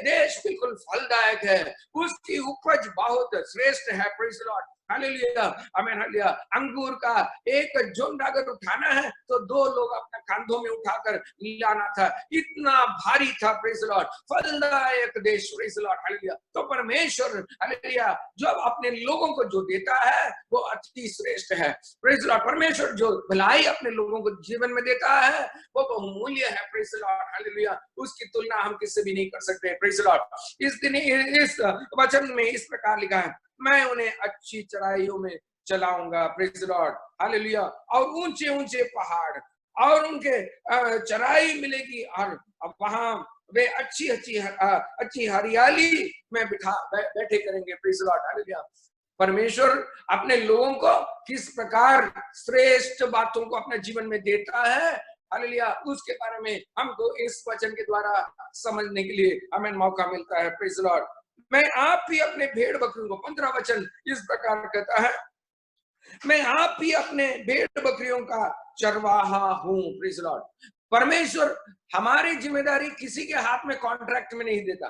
देश बिल्कुल फलदायक है, उसकी उपज बहुत श्रेष्ठ है, प्रेज द लॉर्ड, हालेलुया, आमीन, हालेलुया। अंगूर का एक झुंड अगर उठाना है तो 2 लोग अपने कंधों में उठाकर लाना था, इतना भारी था, प्रेज द लॉर्ड, फलदायक देश, प्रेज द लॉर्ड, हालेलुया। तो परमेश्वर, हालेलुया, जो अपने लोगों को जो देता है वो अति श्रेष्ठ है, प्रेज द लॉर्ड। परमेश्वर जो भलाई अपने लोगों को जीवन में देता है वो बहुमूल्य है, प्रेज द लॉर्ड, हालेलुया। उसकी तुलना हम किससे भी नहीं कर सकते, प्रेज द लॉर्ड। इस दिन इस वचन में इस प्रकार लिखा है, मैं उन्हें अच्छी चढ़ाइयों में चलाऊंगा, प्रेज द लॉर्ड, हालेलुया, और ऊंचे ऊंचे पहाड़ और उनके चराई मिलेगी, और वहां वे अच्छी हरियाली में बैठे करेंगे, प्रेज द लॉर्ड, हालेलुया। परमेश्वर अपने लोगों को किस प्रकार श्रेष्ठ बातों को अपने जीवन में देता है, हालेलुया, उसके बारे में हमको इस वचन के द्वारा समझने के लिए हमें मौका मिलता है, प्रेज द लॉर्ड। मैं आप ही अपने भेड़ बकरियों को, 15 वचन इस प्रकार कहता है, मैं आप ही अपने भेड़ बकरियों का चरवाहा हूं, प्रेज द लॉर्ड। परमेश्वर हमारी जिम्मेदारी किसी के हाथ में कॉन्ट्रैक्ट में नहीं देता,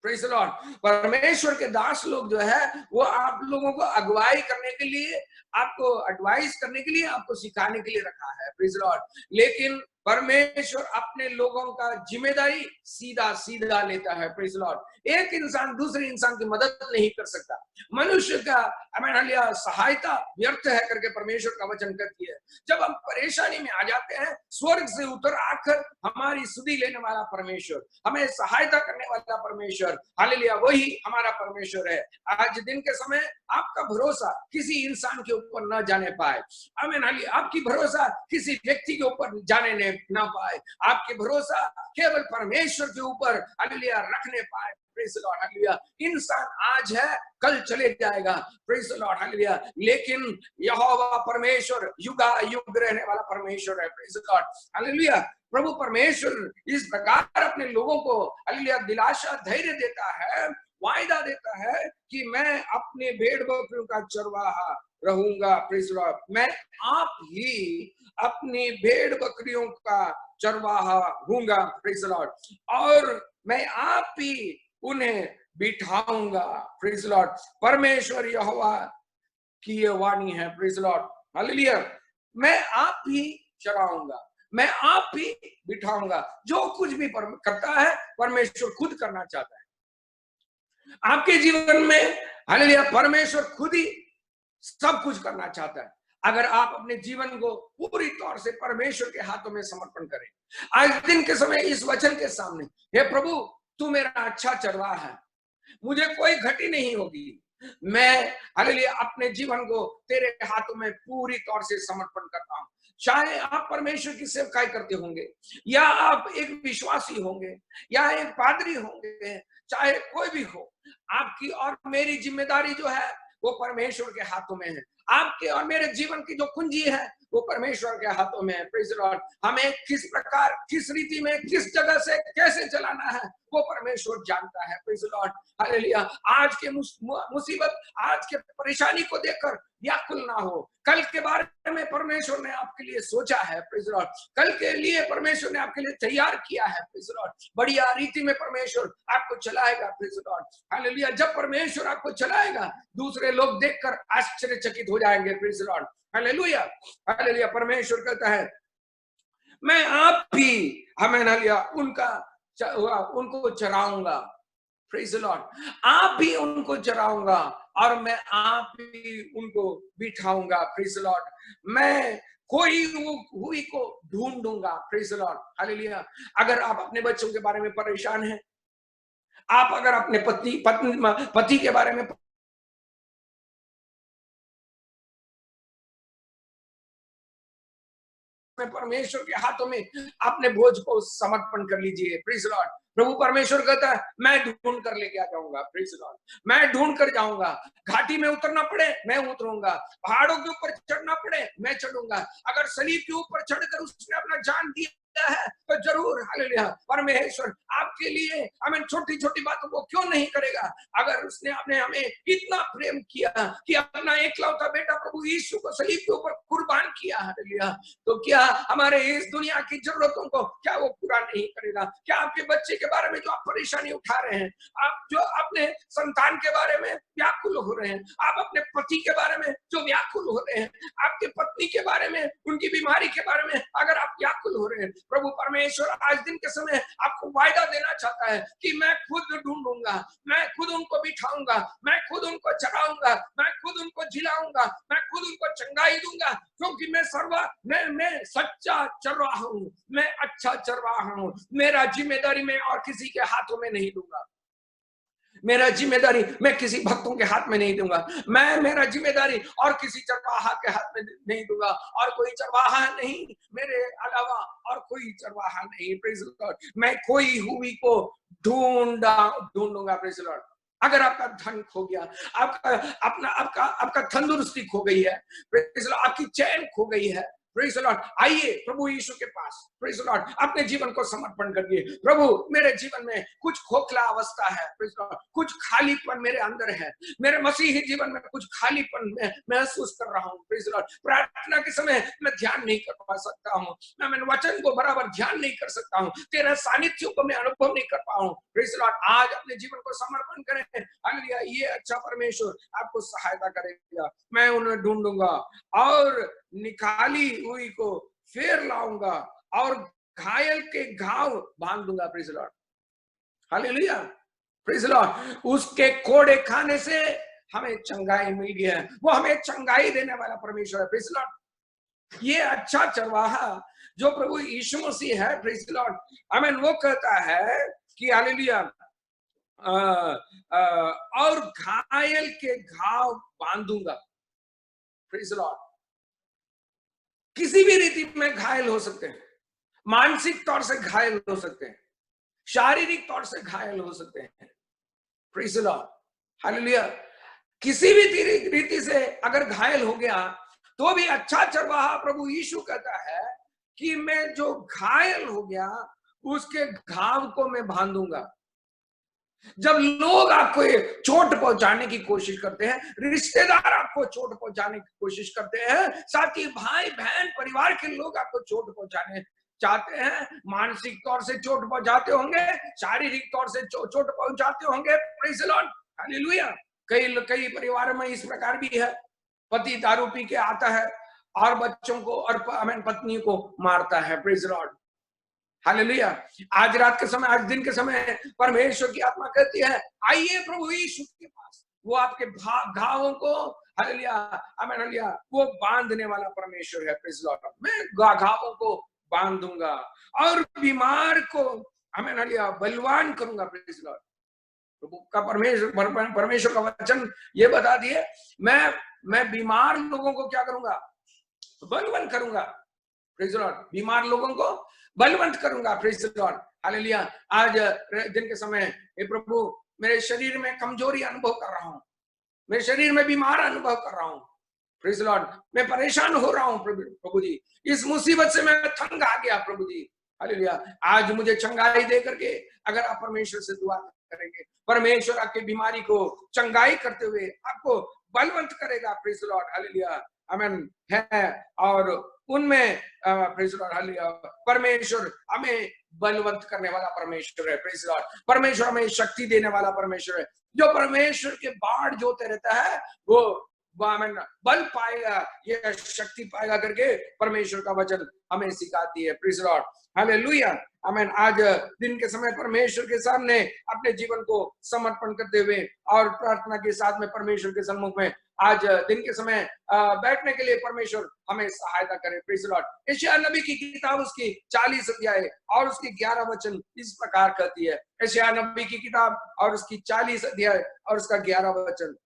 प्रेज द लॉर्ड। परमेश्वर के दास लोग जो है वो आप लोगों को अगुवाई करने के लिए, आपको एडवाइस करने के लिए, आपको सिखाने के लिए रखा है, प्रेज द लॉर्ड। लेकिन परमेश्वर अपने लोगों का जिम्मेदारी सीधा सीधा लेता है, प्रेज द लॉर्ड। एक इंसान दूसरे इंसान की मदद नहीं कर सकता, मनुष्य का सहायता व्यर्थ है करके परमेश्वर का वचन कहती है। जब हम परेशानी में आ जाते हैं, स्वर्ग से उतर आकर हमारी सुधि लेने वाला परमेश्वर, हमें सहायता करने वाला परमेश्वर, हालेलुया, वही हमारा परमेश्वर है। आज दिन के समय आपका भरोसा किसी इंसान के ऊपर न जाने पाए, आमीन, हालेलुया, आपकी भरोसा किसी व्यक्ति के ऊपर जाने ना पाए, आपके भरोसा केवल परमेश्वर के ऊपर, हालेलुया, रखने पाए, प्रेज द लॉर्ड, हालेलुया। इंसान आज है कल चले जाएगा, प्रेज द लॉर्ड, हालेलुया, लेकिन यहोवा परमेश्वर युगा युग रहने वाला परमेश्वर है, प्रेज द लॉर्ड, हालेलुया। प्रभु परमेश्वर इस प्रकार अपने लोगों को, हालेलुया, दिलासा धैर्य देता है, वायदा देता है कि मैं अपने भेड़ बकरियों का चरवाहा रहूंगा, प्रेज द लॉर्ड। मैं आप ही अपनी भेड़ बकरियों का चरवाहा हूंगा, प्रेज द लॉर्ड, और मैं आप ही उन्हें बिठाऊंगा, प्रेज द लॉर्ड। परमेश्वर यहोवा की ये वाणी है, प्रेज द लॉर्ड, हालेलुया। मैं आप ही चराऊंगा, मैं आप ही बिठाऊंगा। जो कुछ भी करता है परमेश्वर खुद करना चाहता है आपके जीवन में, हालेलुया। परमेश्वर खुद ही सब कुछ करना चाहता है अगर आप अपने जीवन को पूरी तौर से परमेश्वर के हाथों में समर्पण करें। आज दिन के समय इस वचन के सामने, हे प्रभु तू मेरा अच्छा चरवाहा है, मुझे कोई घटी नहीं होगी, मैं, हालेलुया, अपने जीवन को तेरे हाथों में पूरी तौर से समर्पण करता हूं। चाहे आप परमेश्वर की सेवकाई करते होंगे, या आप एक विश्वासी होंगे, या एक पादरी होंगे, चाहे कोई भी हो, आपकी और मेरी जिम्मेदारी जो है वो परमेश्वर के हाथों में है। आपके और मेरे जीवन की जो कुंजी है वो परमेश्वर के हाथों में है, प्रेज द लॉर्ड। हमें किस प्रकार, किस रीति में, किस जगह से कैसे चलाना है वो परमेश्वर जानता है, प्रेज द लॉर्ड, हालेलुया। आज के मुसीबत, आज के परेशानी को देखकर व्याकुल ना हो, कल के बारे में परमेश्वर ने आपके लिए सोचा है, प्रेज द लॉर्ड, कल के लिए परमेश्वर ने आपके लिए तैयार किया है, प्रेज द लॉर्ड। बढ़िया रीति में परमेश्वर आपको चलाएगा, प्रेज द लॉर्ड, हालेलुया। जब परमेश्वर आपको चलाएगा दूसरे लोग देखकर आश्चर्यचकित हो जाएंगे, praise the lord, hallelujah, hallelujah. परमेश्वर कहता है मैं आप ही, हमें हालेलुया, उनको चराऊंगा, प्रेज द लॉर्ड, आप भी उनको चराऊंगा और मैं आप ही उनको बिठाऊंगा, प्रेज द लॉर्ड। मैं कोई हुई को ढूंढूंगा, प्रेज द लॉर्ड, हालेलुया। अगर आप अपने बच्चों के बारे में परेशान हैं, आप अगर अपने पति के बारे में परमेश्वर के हाथों में अपने बोझ को समर्पण कर लीजिए, प्रेज द लॉर्ड। प्रभु परमेश्वर कहता है मैं ढूंढ कर लेके आ जाऊंगा, प्रेज द लॉर्ड, मैं ढूंढ कर जाऊंगा। घाटी में उतरना पड़े मैं उतरूंगा, पहाड़ों के ऊपर चढ़ना पड़े मैं चढ़ूंगा। अगर सलीब के ऊपर चढ़कर उसने अपना जान दिया दिया है तो जरूर हालेलुया परमेश्वर आपके लिए हमें छोटी छोटी बातों को क्यों नहीं करेगा। अगर उसने आपने हमें इतना प्रेम किया कि अपना एकलौता बेटा प्रभु यीशु को सलीब के ऊपर कुर्बान किया हालेलुया, तो क्या हमारे इस दुनिया की जरूरतों को क्या वो पूरा नहीं करेगा? क्या आपके बच्चे के बारे में जो आप परेशानी उठा रहे हैं, आप जो अपने संतान के बारे में व्याकुल हो रहे हैं, आप अपने पति के बारे में जो व्याकुल हो रहे हैं, आपके पत्नी के बारे में उनकी बीमारी के बारे में अगर आप व्याकुल हो रहे हैं, प्रभु परमेश्वर आज दिन के समय आपको वायदा देना चाहता है कि मैं खुद ढूंढूंगा, मैं खुद उनको बिठाऊंगा, मैं खुद उनको चढ़ाऊंगा, मैं खुद उनको जिलाऊंगा, मैं खुद उनको चंगाई दूंगा, क्योंकि मैं सच्चा चरवाहा हूं, मैं अच्छा चरवाहा हूं। मेरा जिम्मेदारी मैं और किसी के हाथों में नहीं दूंगा, मेरा जिम्मेदारी मैं किसी भक्तों के हाथ में नहीं दूंगा, मैं मेरा जिम्मेदारी और किसी चरवाहा के हाथ में नहीं दूंगा, और कोई चरवाहा नहीं मेरे अलावा, और कोई चरवाहा नहीं। Praise the Lord. मैं खोई हुई को ढूंढूंगा। Praise the Lord. अगर आपका धन खो गया, आपका तंदुरुस्ती खो गई है, प्रेज़ द लॉर्ड, आपकी चैन खो गई है, प्रेज़ द लॉर्ड, आइए प्रभु यीशु के पास, प्रेज़ द लॉर्ड, अपने जीवन को समर्पण करिए। प्रभु मेरे जीवन में कुछ खोखला अवस्था है, प्रेज़ द लॉर्ड, कुछ खालीपन मेरे अंदर है, मेरे मसीही जीवन में कुछ खालीपन मैं महसूस कर रहा हूँ। Praise the Lord. प्रार्थना के समय मैं ध्यान नहीं कर पा सकता हूँ, मैं वचन को बराबर ध्यान नहीं कर सकता हूँ, तेरा सानिध्य को मैं अनुभव नहीं कर पाऊँ। Praise the Lord. आज अपने जीवन को समर्पण करें। हालेलुया। ये अच्छा परमेश्वर आपको सहायता करेगा। मैं उन्हें ढूंढूंगा और निकाली हुई को फेर लाऊंगा और घायल के घाव बांध दूंगा। Praise the lord. Hallelujah. Praise the Lord. उसके कोड़े खाने से हमें चंगाई मिल गई है, वो हमें चंगाई देने वाला परमेश्वर है। Praise the Lord. ये अच्छा चरवाहा जो प्रभु यीशु मसीह है, प्रेज़ द लॉर्ड, आमीन, वो कहता है कि हालेलुया और घायल के घाव बांधूंगा। Praise the Lord. किसी भी रीति में घायल हो सकते हैं, मानसिक तौर से घायल हो सकते हैं, शारीरिक तौर से घायल हो सकते हैं। Praise the lord. हालेलुया। किसी भी रीति से अगर घायल हो गया तो भी अच्छा चरवाहा प्रभु यीशु कहता है कि मैं जो घायल हो गया उसके घाव को मैं बांधूंगा। जब लोग आपको चोट पहुंचाने की कोशिश करते हैं, रिश्तेदार आपको चोट पहुंचाने की कोशिश करते हैं, साथ ही भाई बहन परिवार के लोग आपको चोट पहुंचाने चाहते हैं, मानसिक तौर से चोट पहुंचाते होंगे, शारीरिक तौर से चोट पहुंचाते होंगे। Praise the lord. हालेलुया। कई परिवारों में इस प्रकार भी है, पति दारू पी के आता है और बच्चों को और पत्नी को मारता है। Praise the lord. हालेलुया। आज रात के समय, आज दिन के समय परमेश्वर की आत्मा कहती है आइए प्रभु यीशु के पास, वो आपके घावों को हालेलुया आमीन हालेलुया वो बांधने वाला परमेश्वर है। Praise the Lord. मैं घावों को बांध दूंगा और बीमार को आमीन हालेलुया बलवान करूंगा। Praise the Lord. प्रभु का परमेश्वर का वचन ये बता दिए, मैं बीमार लोगों को क्या करूंगा? बलवंत करूंगा। Praise the Lord. बीमार लोगों को बलवंत करूंगा। Praise the lord. हालेलुया। आज दिन के समय हे प्रभु, मेरे शरीर में कमजोरी अनुभव कर रहा हूं, मेरे शरीर में बीमार अनुभव कर रहा हूं। Praise the Lord. मैं परेशान हो रहा हूं प्रभु जी, इस मुसीबत से मैं तंग आ गया प्रभु जी। हालेलुया। आज मुझे चंगाई दे करके अगर आप परमेश्वर से दुआ करेंगे, परमेश्वर आपकी बीमारी को चंगाई करते हुए आपको बलवंत करेगा। Praise the lord. हालेलुया। आमीन है। और उनमें प्रेज़ द लॉर्ड हालेलुया परमेश्वर हमें बलवंत करने वाला परमेश्वर है। Praise the Lord. परमेश्वर हमें शक्ति देने वाला परमेश्वर है। जो परमेश्वर के बाढ़ जोते रहता है वो आमीन बल पाएगा, ये शक्ति पाएगा करके परमेश्वर का वचन हमें सिखाती है। Praise the lord. हालेलुया। आमीन। आज दिन के समय परमेश्वर के सामने अपने जीवन को समर्पण करते हुए और प्रार्थना के साथ में परमेश्वर के सम्मुख में आज दिन के समय बैठने के लिए परमेश्वर हमें सहायता करे। Praise the Lord. यशायाह नबी की किताब उसकी 40 अध्याय और उसकी 11 वचन इस प्रकार कहती है। यशायाह नबी की किताब और उसकी 40 अध्याय और उसका 11 वचन,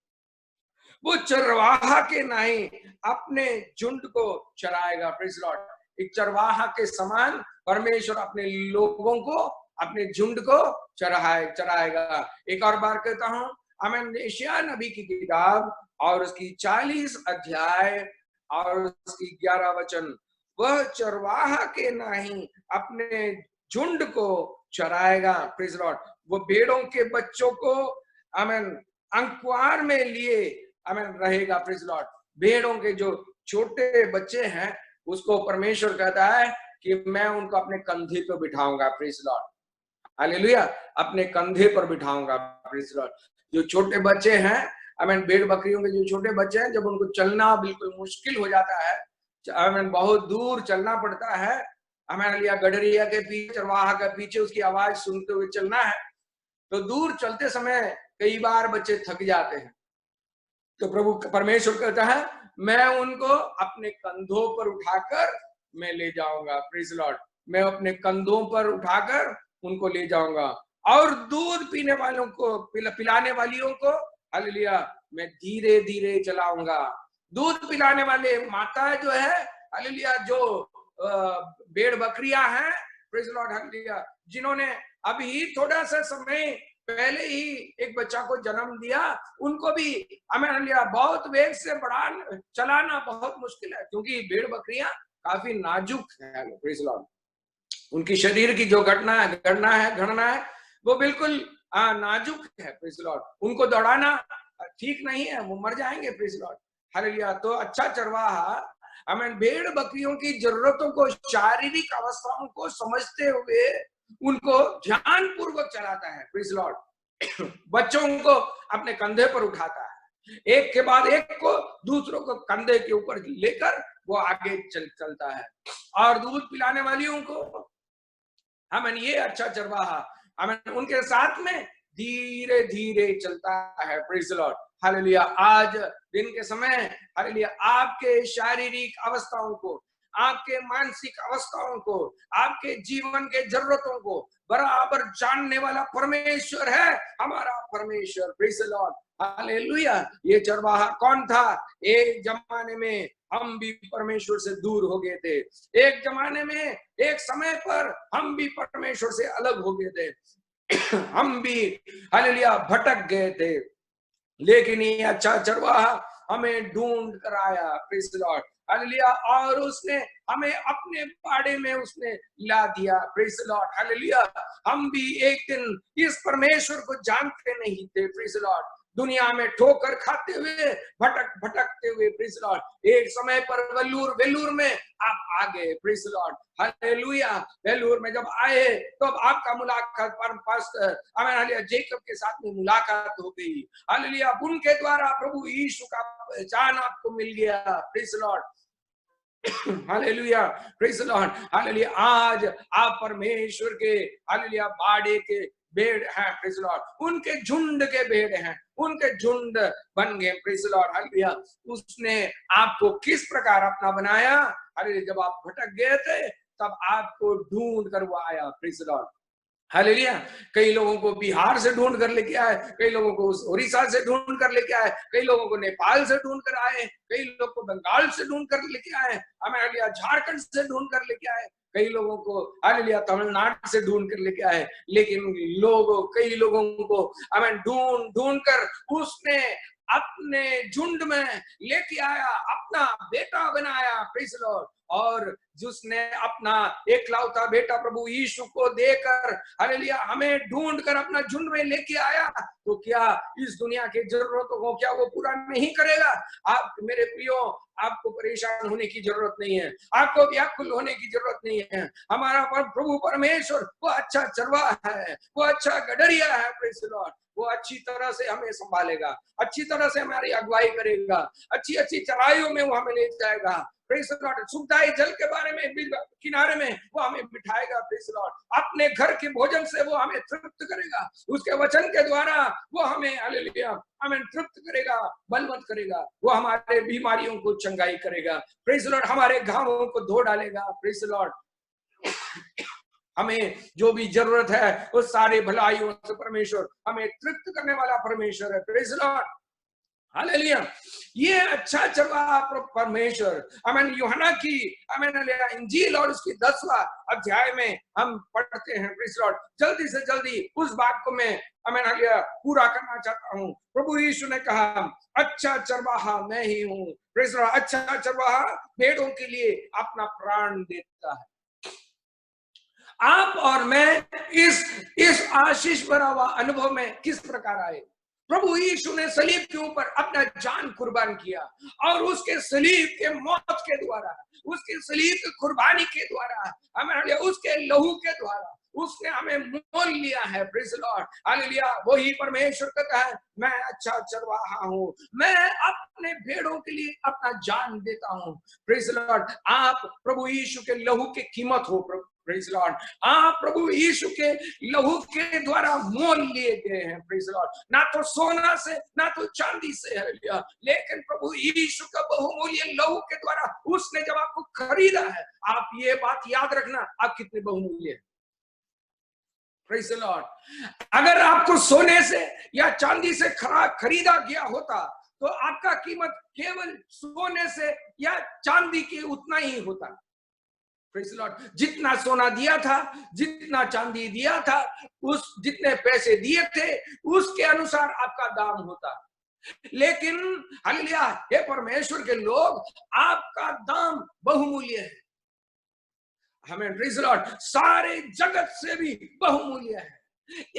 वो चरवाहा के नाई अपने झुंड को चराएगा। Praise the Lord. एक चरवाहा के समान परमेश्वर अपने लोगों को, अपने झुंड को चराएगा। एक और बार कहता हूं, आमीन। यशायाह नबी की किताब और उसकी 40 अध्याय और उसकी 11 वचन, वह चरवाहा के नहीं अपने झुंड को चराएगा। Praise Lord. वो भेड़ों के बच्चों को आमेन अंकुआर में लिए आमेन रहेगा। Praise Lord. भेड़ों के जो छोटे बच्चे हैं उसको परमेश्वर कहता है कि मैं उनको अपने कंधे पर बिठाऊंगा। Praise Lord. हालेलुया। अपने कंधे पर बिठाऊंगा। Praise Lord. जो छोटे बच्चे हैं आमेन, भेड़ बकरियों के जो छोटे बच्चे हैं, जब उनको चलना बिल्कुल मुश्किल हो जाता है, आमेन, बहुत दूर चलना पड़ता है, हमें लिया गडरिया के पीछे, चरवाहा के पीछे उसकी आवाज सुनते हुए चलना है, तो दूर चलते समय कई बार बच्चे थक जाते हैं। तो प्रभु परमेश्वर कहता है मैं उनको अपने कंधों पर उठाकर मैं ले जाऊंगा। Praise Lord. मैं अपने कंधों पर उठाकर उनको ले जाऊंगा और दूध पीने वालों को पिलाने वालियों को हालेलुया मैं धीरे धीरे चलाऊंगा। दूध पिलाने वाले माता जो है हालेलुया, जो भेड़ बकरियां हैं, प्रेज लॉर्ड हालेलुया, जिन्होंने अभी थोड़ा सा समय पहले ही एक बच्चा को जन्म दिया, उनको भी हमें हालेलुया बहुत वेग से चलाना बहुत मुश्किल है, क्योंकि भेड़ बकरियां काफी नाजुक है। Praise Lord. उनकी शरीर की जो गणना है वो बिल्कुल नाजुक है। Praise Lord. उनको दौड़ाना ठीक नहीं है, वो मर जाएंगे। Praise Lord hallelujah. तो अच्छा चरवाहा हमें भेड़ बकरियों की जरूरतों को, शारीरिक अवस्थाओं को समझते हुए उनको ध्यान पूर्वक चलाता है। Praise Lord. बच्चों को अपने कंधे पर उठाता है, एक के बाद एक को दूसरों को कंधे के ऊपर लेकर वो आगे चलता है। और दूध पिलाने वालियों को हमें ये अच्छा चरवाहा हमें उनके साथ में धीरे धीरे चलता है। Praise Lord hallelujah. आज दिन के समय हालेलुया आपके शारीरिक अवस्थाओं को, आपके मानसिक अवस्थाओं को, आपके जीवन के जरूरतों को बराबर जानने वाला परमेश्वर है हमारा परमेश्वर। Praise Lord hallelujah. ये चरवाहा कौन था? एक जमाने में हम भी परमेश्वर से दूर हो गए थे, एक जमाने में, एक समय पर हम भी परमेश्वर से अलग हो गए थे, हम भी हालेलुया भटक गए थे, लेकिन ये अच्छा चरवाहा हमें ढूंढ कर आया। Praise Lord hallelujah. और उसने हमें अपने बाड़े में उसने ला दिया। Praise Lord hallelujah. हम भी एक दिन इस परमेश्वर को जानते नहीं थे। Praise Lord. दुनिया में ठोकर खाते हुए, भटकते हुए, प्रेज लॉर्ड, एक समय पर वेल्लूर में आप आ गए। Praise Lord hallelujah. वेल्लूर में जब आए तो अब आपका मुलाकात पास्टर हालेलुया जेकब के साथ में मुलाकात हो गई। हालेलुया। उनके द्वारा प्रभु यीशु का पहचान आपको मिल गया। Praise Lord hallelujah. Praise Lord hallelujah. आज आप परमेश्वर के हालेलुया बाड़े के भेड़ हैं। Praise Lord. उनके झुंड के भेड़ हैं, उनके झुंड बन गए। Praise Lord hallelujah. उसने आपको किस प्रकार अपना बनाया? अरे जब आप भटक गए थे तब आपको ढूंढ कर वो आया। Praise Lord hallelujah. कई लोगों को बिहार से ढूंढ कर लेके आए, कई लोगों को उड़ीसा से ढूंढ कर लेके आए, कई लोगों को नेपाल से ढूंढ कर आए, कई लोगों को बंगाल से ढूंढ कर लेके आए, हालेलुया झारखंड से ढूंढ कर लेके आए, कई लोगों को हालेलुया तमिलनाडु से ढूंढ कर लेके आए। लेकिन कई लोगों को हमें ढूंढ कर उसने अपने झुंड में लेके आया, अपना बेटा बनाया। Praise Lord. और जिसने अपना एकलौता बेटा प्रभु यीशु को देकर हालेलुया हमें ढूंढ कर अपना झुंड में लेके आया, तो क्या इस दुनिया के जरूरतों को क्या वो पूरा नहीं करेगा? आप मेरे प्रियो, आपको परेशान होने की जरूरत नहीं है, आपको व्याकुल होने की जरूरत नहीं है। हमारा प्रभु परमेश्वर वो अच्छा चरवाहा है, वो अच्छा गडरिया है। Praise Lord. वो अच्छी तरह से हमें संभालेगा, अच्छी तरह से हमारी अगुवाई करेगा, अच्छी अच्छी चराइयों में वो हमें ले जाएगा। Praise Lord. सुखदायी जल के बारे में किनारे में वो हमें बिठाएगा। Praise Lord. अपने घर के भोजन से वो हमें तृप्त करेगा, उसके वचन के द्वारा वो हमें हालेलुया हमें तृप्त करेगा, बलवंत करेगा। वो हमारे बीमारियों को चंगाई करेगा। Praise Lord. हमारे घावों को धो डालेगा। Praise Lord. हमें जो भी जरूरत है उस सारे भलाइयों से परमेश्वर हमें तृप्त करने वाला परमेश्वर है। Praise Lord hallelujah. ये अच्छा चरवाहा परमेश्वर, आमीन, यूहन्ना की आमीन इंजील और उसकी 10वां अध्याय में हम पढ़ते हैं। Praise Lord. जल्दी से जल्दी उस बात को मैं आमीन हालेलुया पूरा करना चाहता हूँ। प्रभु यीशु ने कहा, अच्छा चरवाहा मैं ही हूँ। Praise Lord. अच्छा चरवाहा भेड़ों के लिए अपना प्राण देता है। आप और मैं इस आशीष भरा हुआ अनुभव में किस प्रकार आए? प्रभु यीशु ने सलीब के ऊपर अपना जान कुर्बान किया और उसके सलीब के मौत के द्वारा, उसके सलीब की कुर्बानी के द्वारा, हमें उसके लहू के द्वारा उसने हमें मोल लिया है। Praise Lord. हालेलुया। वही परमेश्वर कहता है, मैं अच्छा चरवाहा हूँ, मैं अपने भेड़ों के लिए अपना जान देता हूँ। Praise Lord. आप प्रभु यीशु के लहू की कीमत हो। Praise Lord. आप प्रभु यीशु के लहू के द्वारा मोल लिए गए हैं। Praise Lord. ना तो सोना से, ना तो चांदी से, हालेलुया, लेकिन प्रभु यीशु का बहुमूल्य लहू के द्वारा उसने जब आपको खरीदा है। आप ये बात याद रखना, आप कितने बहुमूल्य हैं। Praise the Lord. अगर आपको सोने से या चांदी से खरीदा गया होता तो आपका कीमत केवल सोने से या चांदी के उतना ही होता। Praise the Lord. जितना सोना दिया था, जितना चांदी दिया था, उस जितने पैसे दिए थे उसके अनुसार आपका दाम होता। लेकिन हालेलुया, हे परमेश्वर के लोग, आपका दाम बहुमूल्य है। हमें प्रेज़ द लॉर्ड, सारे जगत से भी बहुमूल्य है।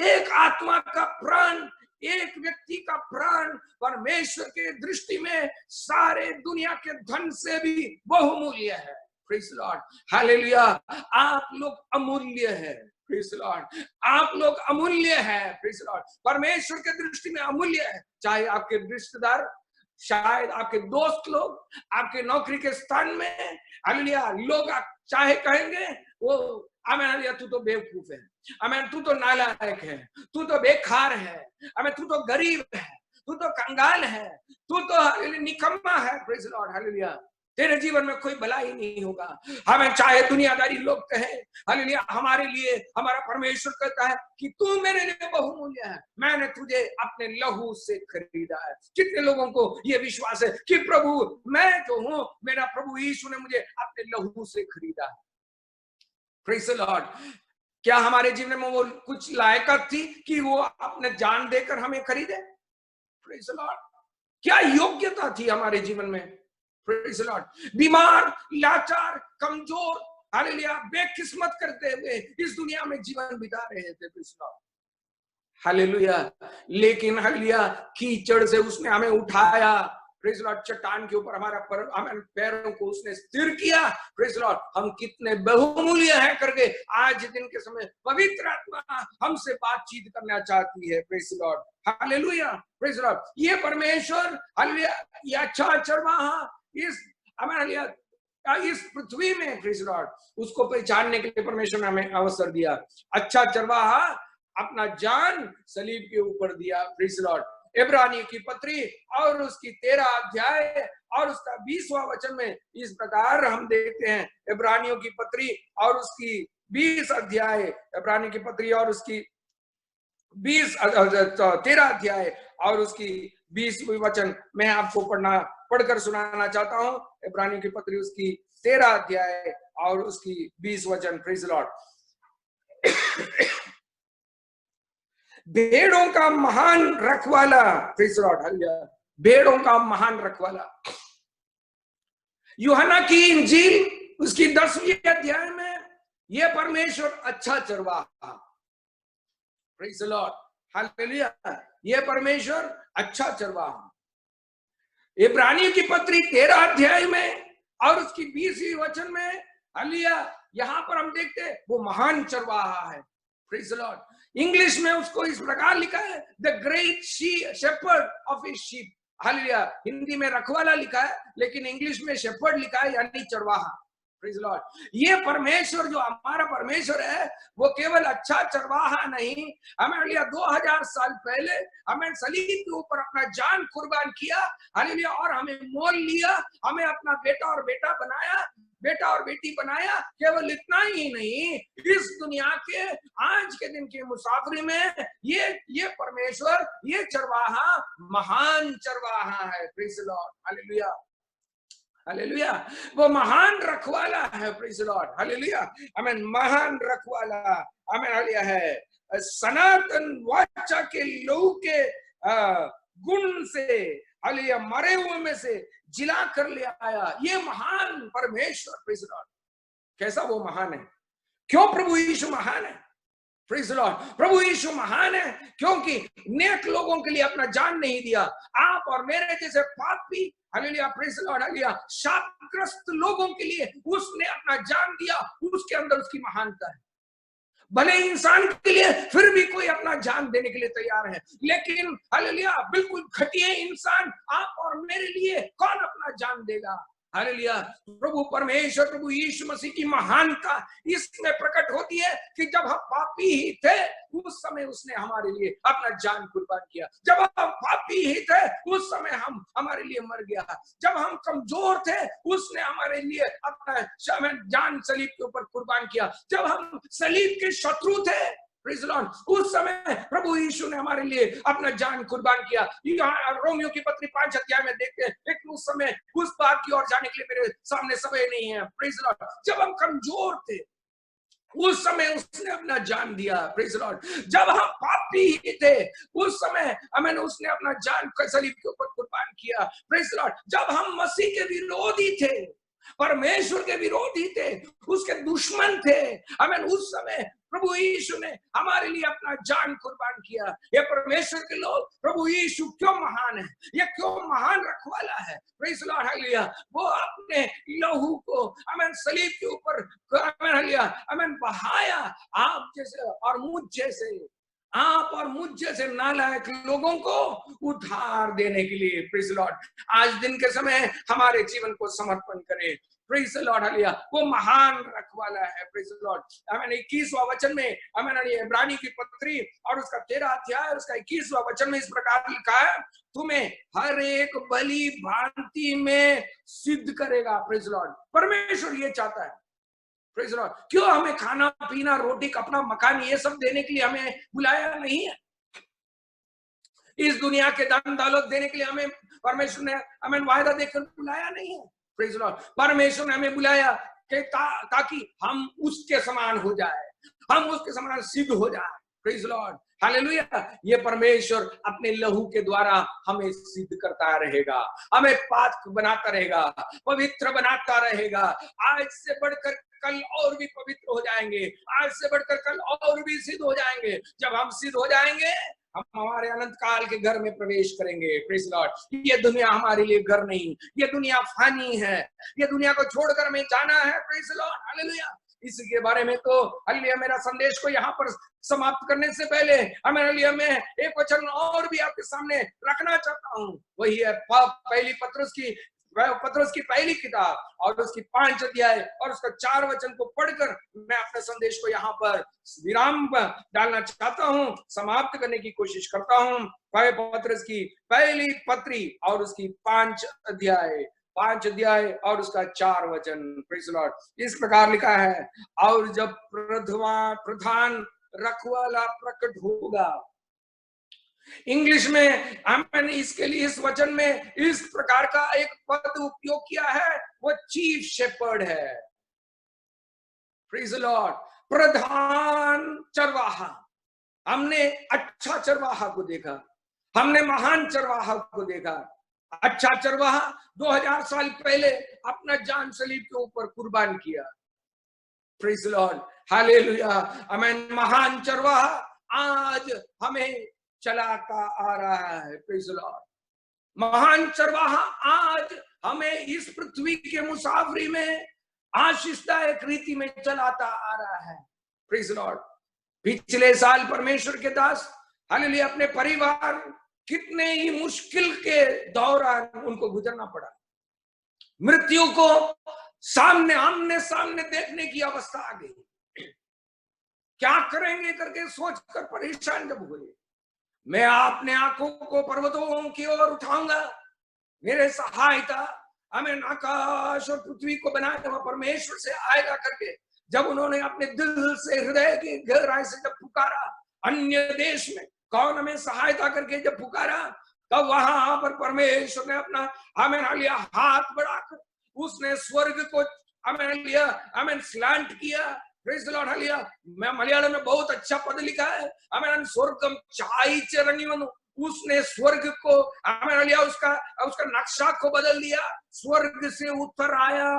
एक आत्मा का प्राण, एक व्यक्ति का प्राण परमेश्वर के दृष्टि में सारे दुनिया के धन से भी बहुमूल्य है। Praise the lord. हालेलुया। आप लोग अमूल्य है। Praise the Lord. आप लोग अमूल्य है। Praise the Lord. परमेश्वर के दृष्टि में अमूल्य है। चाहे आपके रिश्तेदार, शायद आपके दोस्त लोग, आपके नौकरी के स्थान में, हालेलुया, लोग चाहे कहेंगे वो आमीन हालेलुया, तू तो बेवकूफ है, आमीन, तू तो नालायक है, तू तो बेकार है, आमीन, तू तो गरीब है, तू तो कंगाल है, तू तो हालेलुया निकम्मा है। Praise the lord. हालेलुया। तेरे जीवन में कोई भलाई नहीं होगा। हमें चाहे दुनियादारी लोग कहे, हालेलुया, हमारे लिए हमारा परमेश्वर कहता है कि तू मेरे लिए बहुमूल्य है, मैंने तुझे अपने लहू से खरीदा है। कितने लोगों को यह विश्वास है कि प्रभु, मैं जो हूं, मेरा प्रभु यीशु ने मुझे अपने लहू से खरीदा है। Praise the Lord. क्या हमारे जीवन में वो कुछ लायकात थी कि वो अपने जान देकर हमें खरीदे? Praise the Lord. क्या योग्यता थी हमारे जीवन में? Praise the Lord. बीमार, लाचार, कमजोर, हालेलुया, बेकिस्मत करते हुए इस दुनिया में जीवन बिता रहे थे। Praise the lord. हालेलुया। लेकिन हालेलुया, कीचड़ से उसने हमें उठाया। Praise the Lord. चट्टान के ऊपर हमारा पैरों को उसने स्थिर किया। Praise the Lord. हम कितने बहुमूल्य हैं करके आज दिन के समय पवित्र आत्मा हमसे बातचीत करना चाहती है। Praise the lord. Hallelujah. Praise the Lord. ये परमेश्वर, हालेलुया, ये अच्छा चरवाहा इस पृथ्वी में, प्रेज़ द लॉर्ड, उसको पहचानने के लिए परमेश्वर ने हमें अवसर दिया। अच्छा चरवाहा अपना जान सलीब के ऊपर दिया। Praise the lord. इब्रानियों की पत्री और उसकी 13 अध्याय और उसका 20वां वचन में इस प्रकार हम देखते हैं। इब्रानियों की पत्री और उसकी 20 अध्याय, इब्रानियों की पत्री और उसकी 13 अध्याय और उसकी 20वीं वचन मैं आपको पढ़कर सुनाना चाहता हूं। इब्रानियों की पत्री उसकी 13 अध्याय और उसकी 20 वचन। Praise the Lord. भेड़ों का महान रखवाला, प्रेज़ द लॉर्ड, हालेलुया, भेड़ों का महान रखवाला। यूहन्ना की इंजील उसकी 10वीं अध्याय में यह परमेश्वर अच्छा चरवाहा, प्रेज़ द लॉर्ड, हालेलुया, यह परमेश्वर अच्छा चरवाहा। इब्रानियों की पत्री 13 अध्याय में और उसकी 20वीं वचन में, हालेलुया, यहां पर हम देखते हैं वो महान चरवाहा है। Praise the Lord. इंग्लिश में उसको इस प्रकार लिखा है, the great shepherd of his sheep. Hallelujah. Hindi में रखवाला लिखा है, लेकिन इंग्लिश में शेपर्ड लिखा है, यानी चरवाहा। Praise the Lord. ये परमेश्वर जो हमारा परमेश्वर है, वो केवल अच्छा चरवाहा नहीं, हमें 2000 साल पहले हमें सलीब के ऊपर अपना जान कुर्बान किया, हालेलुया, और हमें मोल लिया, हमें अपना बेटा और बेटा बनाया, बेटा और बेटी बनाया। केवल इतना ही नहीं, इस दुनिया के आज के दिन के मुसाफरी में ये परमेश्वर, ये चरवाहा महान चरवाहा है। Praise the lord, hallelujah, hallelujah. वो महान रखवाला है। प्रेज़ द लॉर्ड, हालेलुया, आमीन। महान रखवाला, आमीन, हालेलुया है। सनातन वाचा के लहू के गुण से, हालेलुया, मरे हुए में से जिला कर ले आया, ये महान परमेश्वर। प्रेज़ द लॉर्ड, कैसा वो महान है। क्यों प्रभु यीशु महान है? प्रेज़ द लॉर्ड, प्रभु यीशु महान है क्योंकि नेक लोगों के लिए अपना जान नहीं दिया। आप और मेरे जैसे पापी, hallelujah, praise the lord, hallelujah, शापग्रस्त लोगों के लिए उसने अपना जान दिया। उसके अंदर उसकी महानता है। भले इंसान के लिए फिर भी कोई अपना जान देने के लिए तैयार है, लेकिन हालेलुया बिल्कुल घटिया इंसान आप और मेरे लिए कौन अपना जान देगा? हालेलुया। प्रभु परमेश्वर, प्रभु यीशु मसीह की महानता इसमें प्रकट होती है कि जब हम पापी ही थे उस समय उसने हमारे लिए अपना जान कुर्बान किया। जब हम पापी ही थे उस समय हम हमारे लिए मर गया। जब हम कमजोर थे उसने हमारे लिए अपना जान सलीब के ऊपर कुर्बान किया। जब हम सलीब के शत्रु थे, प्रेज़ द लॉर्ड, उस समय प्रभु यीशु ने हमारे लिए अपना जान कुर्बान किया। यहाँ रोमियो की पत्री 5 अध्याय में देखते हैं, लेकिन उस समय उस बात की ओर जाने के लिए मेरे सामने समय नहीं है। प्रेज़ द लॉर्ड, जब हम कमजोर थे उस समय उसने अपना जान दिया। प्रेज़ द लॉर्ड, जब हम पापी ही थे उस समय हमें उसने अपना जान सलीब के ऊपर कुर्बान किया। प्रेज़ द लॉर्ड, जब हम मसीह के विरोधी थे, परमेश्वर के विरोधी थे, उसके दुश्मन थे, हमें उस समय प्रभु यीशु ने हमारे लिए अपना जान कुर्बान किया। ये परमेश्वर के लोग, प्रभु यीशु क्यों महान है, ये क्यों महान रखवाला है। Praise the lord, hallelujah. वो अपने लहू को हमें सलीब के ऊपर हालेलुया हमें बहाया। आप जैसे और मुझ जैसे, आप और मुझ जैसे नालायक लोगों को उद्धार देने के लिए। प्रेज़ द लॉर्ड, आज दिन के समय हमारे जीवन को समर्पण करें। Praise the lord, hallelujah. वो महान रखवाला है। प्रेज़ द लॉर्ड, हमें 21वां वचन में, हमें इब्रानी की पत्री और उसका 13 अध्याय उसका 21वां वचन में इस प्रकार लिखा है, तुम्हें हर एक भली भांति में सिद्ध करेगा। प्रेज़ द लॉर्ड, परमेश्वर ये चाहता है। प्रेज़ द लॉर्ड, क्यों हमें खाना पीना, रोटी, कपड़ा, मकान ये सब देने के लिए हमें बुलाया नहीं है। इस दुनिया के धन दौलत देने के लिए हमें परमेश्वर ने हमें वायदा देकर बुलाया नहीं है। प्रेज़ द लॉर्ड, परमेश्वर ने हमें बुलाया कि ताकि हम उसके समान हो जाए, हम उसके समान सिद्ध हो जाए। Praise the lord, hallelujah. ये परमेश्वर अपने लहू के द्वारा हमें सिद्ध करता रहेगा, हमें पाक बनाता रहेगा, पवित्र बनाता रहेगा। आज से बढ़कर कल और भी पवित्र हो जाएंगे, आज से बढ़कर कल और भी सिद्ध हो जाएंगे। जब हम सिद्ध हो जाएंगे हम हमारे अनंत काल के घर में प्रवेश करेंगे। प्रेज़ द लॉर्ड, ये दुनिया हमारे लिए घर नहीं, ये दुनिया फानी है, ये दुनिया को छोड़कर हमें जाना है। Praise the lord, hallelujah. इसी के बारे में तो हालेलुया मेरा संदेश को यहाँ पर समाप्त करने से पहले हालेलुया मैं एक वचन और भी आपके सामने रखना चाहता हूँ। वही है पहली पत्रुस की पहली किताब और उसकी 5 अध्याय और उसका 4 वचन को पढ़कर मैं अपने संदेश को यहाँ पर विराम डालना चाहता हूँ, समाप्त करने की कोशिश करता हूँ। पत्रुस की पहली पत्री और उसकी 5 अध्याय और उसका 4 वचन। प्रेज़ द लॉर्ड, इस प्रकार लिखा है, और जब प्रधान रखवाला प्रकट होगा। इंग्लिश में हमने इसके लिए इस वचन में इस प्रकार का एक पद उपयोग किया है, वो चीफ शेपर्ड है। प्रेज़ द लॉर्ड, प्रधान चरवाहा। हमने अच्छा चरवाहा को देखा, हमने महान चरवाहा को देखा। अच्छा चरवाहा 2000 साल पहले अपना जान सलीब के ऊपर कुर्बान किया। प्रेज़ द लॉर्ड, हालेलुया, आमीन। महान चरवाहा आज हमें चलाता आ रहा है। प्रेज़ द लॉर्ड, महान चरवाहा आज हमें इस पृथ्वी के मुसाफरी में आशीषदायक रीति में चलाता आ रहा है। प्रेज़ द लॉर्ड, पिछले साल परमेश्वर के दास हालेलुया अपने परिवार कितने ही मुश्किल के दौरान उनको गुजरना पड़ा। मृत्यु को आमने सामने देखने की अवस्था आ गई। क्या करेंगे करके सोचकर परेशान जब हुए, मैं अपने आंखों को पर्वतों की ओर उठाऊंगा, मेरे सहायता आमीन, आकाश और पृथ्वी को बनाया हुआ परमेश्वर से आएगा करके जब उन्होंने अपने दिल से, हृदय की गहराई से जब पुकारा, अन्य देश में कौन हमें सहायता करके जब पुकारा, तब वहां पर परमेश्वर ने अपना आमीन हालेलुया हाथ बढ़ाकर उसने स्वर्ग को आमीन हालेलुया आमीन स्लांट किया। Praise the lord hallelujah. मैं मलयालम में बहुत अच्छा पद लिखा है, आमीन, स्वर्गम चाइचे रंगिवनु, उसने स्वर्ग को आमीन हालेलुया उसका नक्शा को बदल दिया, स्वर्ग से उतर आया।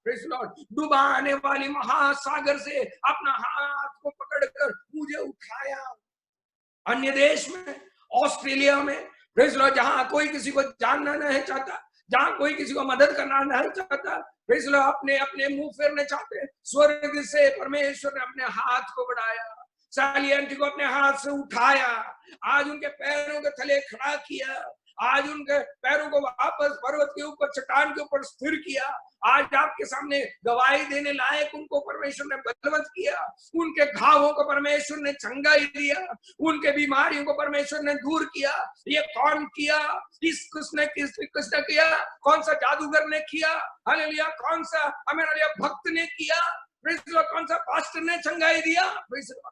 Praise the Lord. डुबाने वाली महासागर से अपना हाथ को पकड़कर मुझे उठाया। अन्य देश में, ऑस्ट्रेलिया में, प्रेज द लॉर्ड, जहां कोई किसी को जानना नहीं चाहता, जहां कोई किसी को मदद करना नहीं चाहता, प्रेज द लॉर्ड, अपने अपने मुंह फेरने चाहते, स्वर्ग से परमेश्वर ने अपने हाथ को बढ़ाया, सालियंटी को अपने हाथ से उठाया, आज उनके पैरों के तले खड़ा किया, आज उनके पैरों को वापस पर्वत के ऊपर, चट्टान के ऊपर स्थिर किया, आज आपके सामने गवाही देने लायक उनको परमेश्वर ने बलवंत किया, उनके घावों को परमेश्वर ने चंगाई दिया, उनके बीमारियों को परमेश्वर ने दूर किया। ये कौन किया? किसने किया? कौन सा जादूगर ने किया? हालेलुया। कौन सा हमें भक्त ने किया? Praise the Lord. कौन सा पास्टर ने चंगाई दिया? Praise the Lord.